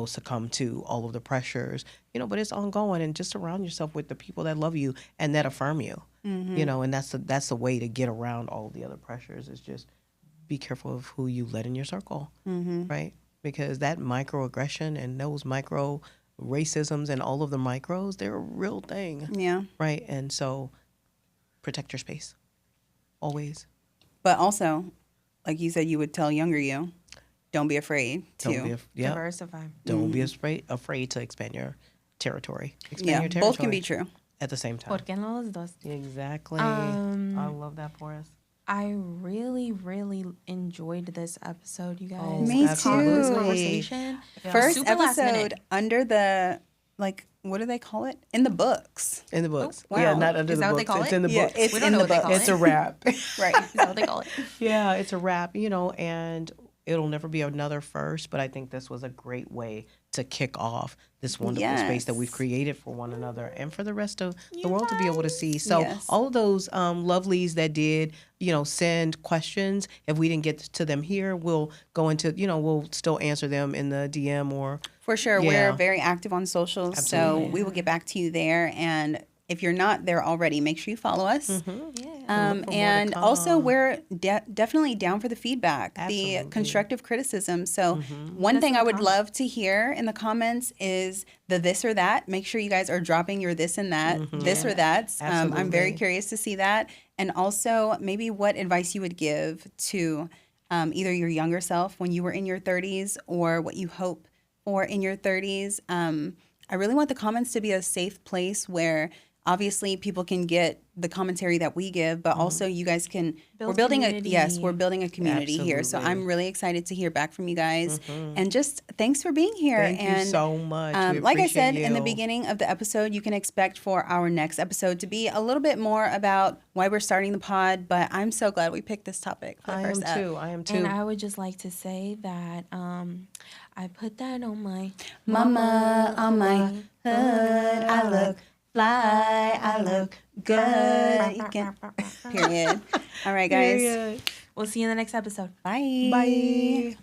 succumb to all of the pressures, but it's ongoing. And just surround yourself with the people that love you and that affirm you, and that's the way to get around all of the other pressures is just be careful of who you let in your circle, right? because that microaggression and those micro racisms and all of the micros, they're a real thing. Yeah. Right. And so protect your space. Always. But also, like you said, you would tell younger you, don't be afraid to. Diversify. Don't be afraid to expand your territory. Expand Yeah, your territory. both can be true. At the same time. ¿Por qué no los dos? Exactly. I love that for us. I really, really enjoyed this episode, you guys. Oh, Me This too. conversation. First Super last episode minute. under the, like, what do they call it? In the books. In the books. wow. Yeah, not under Is the that what books. they call It's it? in the Yeah, books. it's We don't in know the what they books. call It's a it. wrap. Right. Is that what they call it? Yeah, it's a wrap, and it'll never be another first, but I think this was a great way to kick off this wonderful space that we've Yes. created for one another and for the rest of the world to be able to see. So Yes. all of those lovelies that did, send questions, if we didn't get to them here, we'll go into, we'll still answer them in the DM or... For sure. Yeah. We're very active on socials, Absolutely. so we will get back to you there. And if you're not there already, make sure you follow us. Yeah. Look for more to And also, come. we're definitely down for the feedback, Absolutely. the constructive criticism. So, one thing I would love to hear in the comments is the this or that. Make sure you guys are dropping your this and that, this or that's. I'm very Absolutely. curious to see that. And also, maybe what advice you would give to either your younger self when you were in your 30s or what you hope for in your 30s. I really want the comments to be a safe place where obviously people can get the commentary that we give, but also you guys can we're Build building community. we're building a community here. So Absolutely. I'm really excited to hear back from you guys. And just thanks for being here. Thank and you so much. We like I appreciate said in the you. beginning of the episode, you can expect for our next episode to be a little bit more about why we're starting the pod, but I'm so glad we picked this topic for the I first am ep. too. I am too. And I would just like to say that I put that on my Mama on my hood, I look fly, I look good. You can, period. All right, guys. Period. We'll see you in the next episode. Bye. Bye.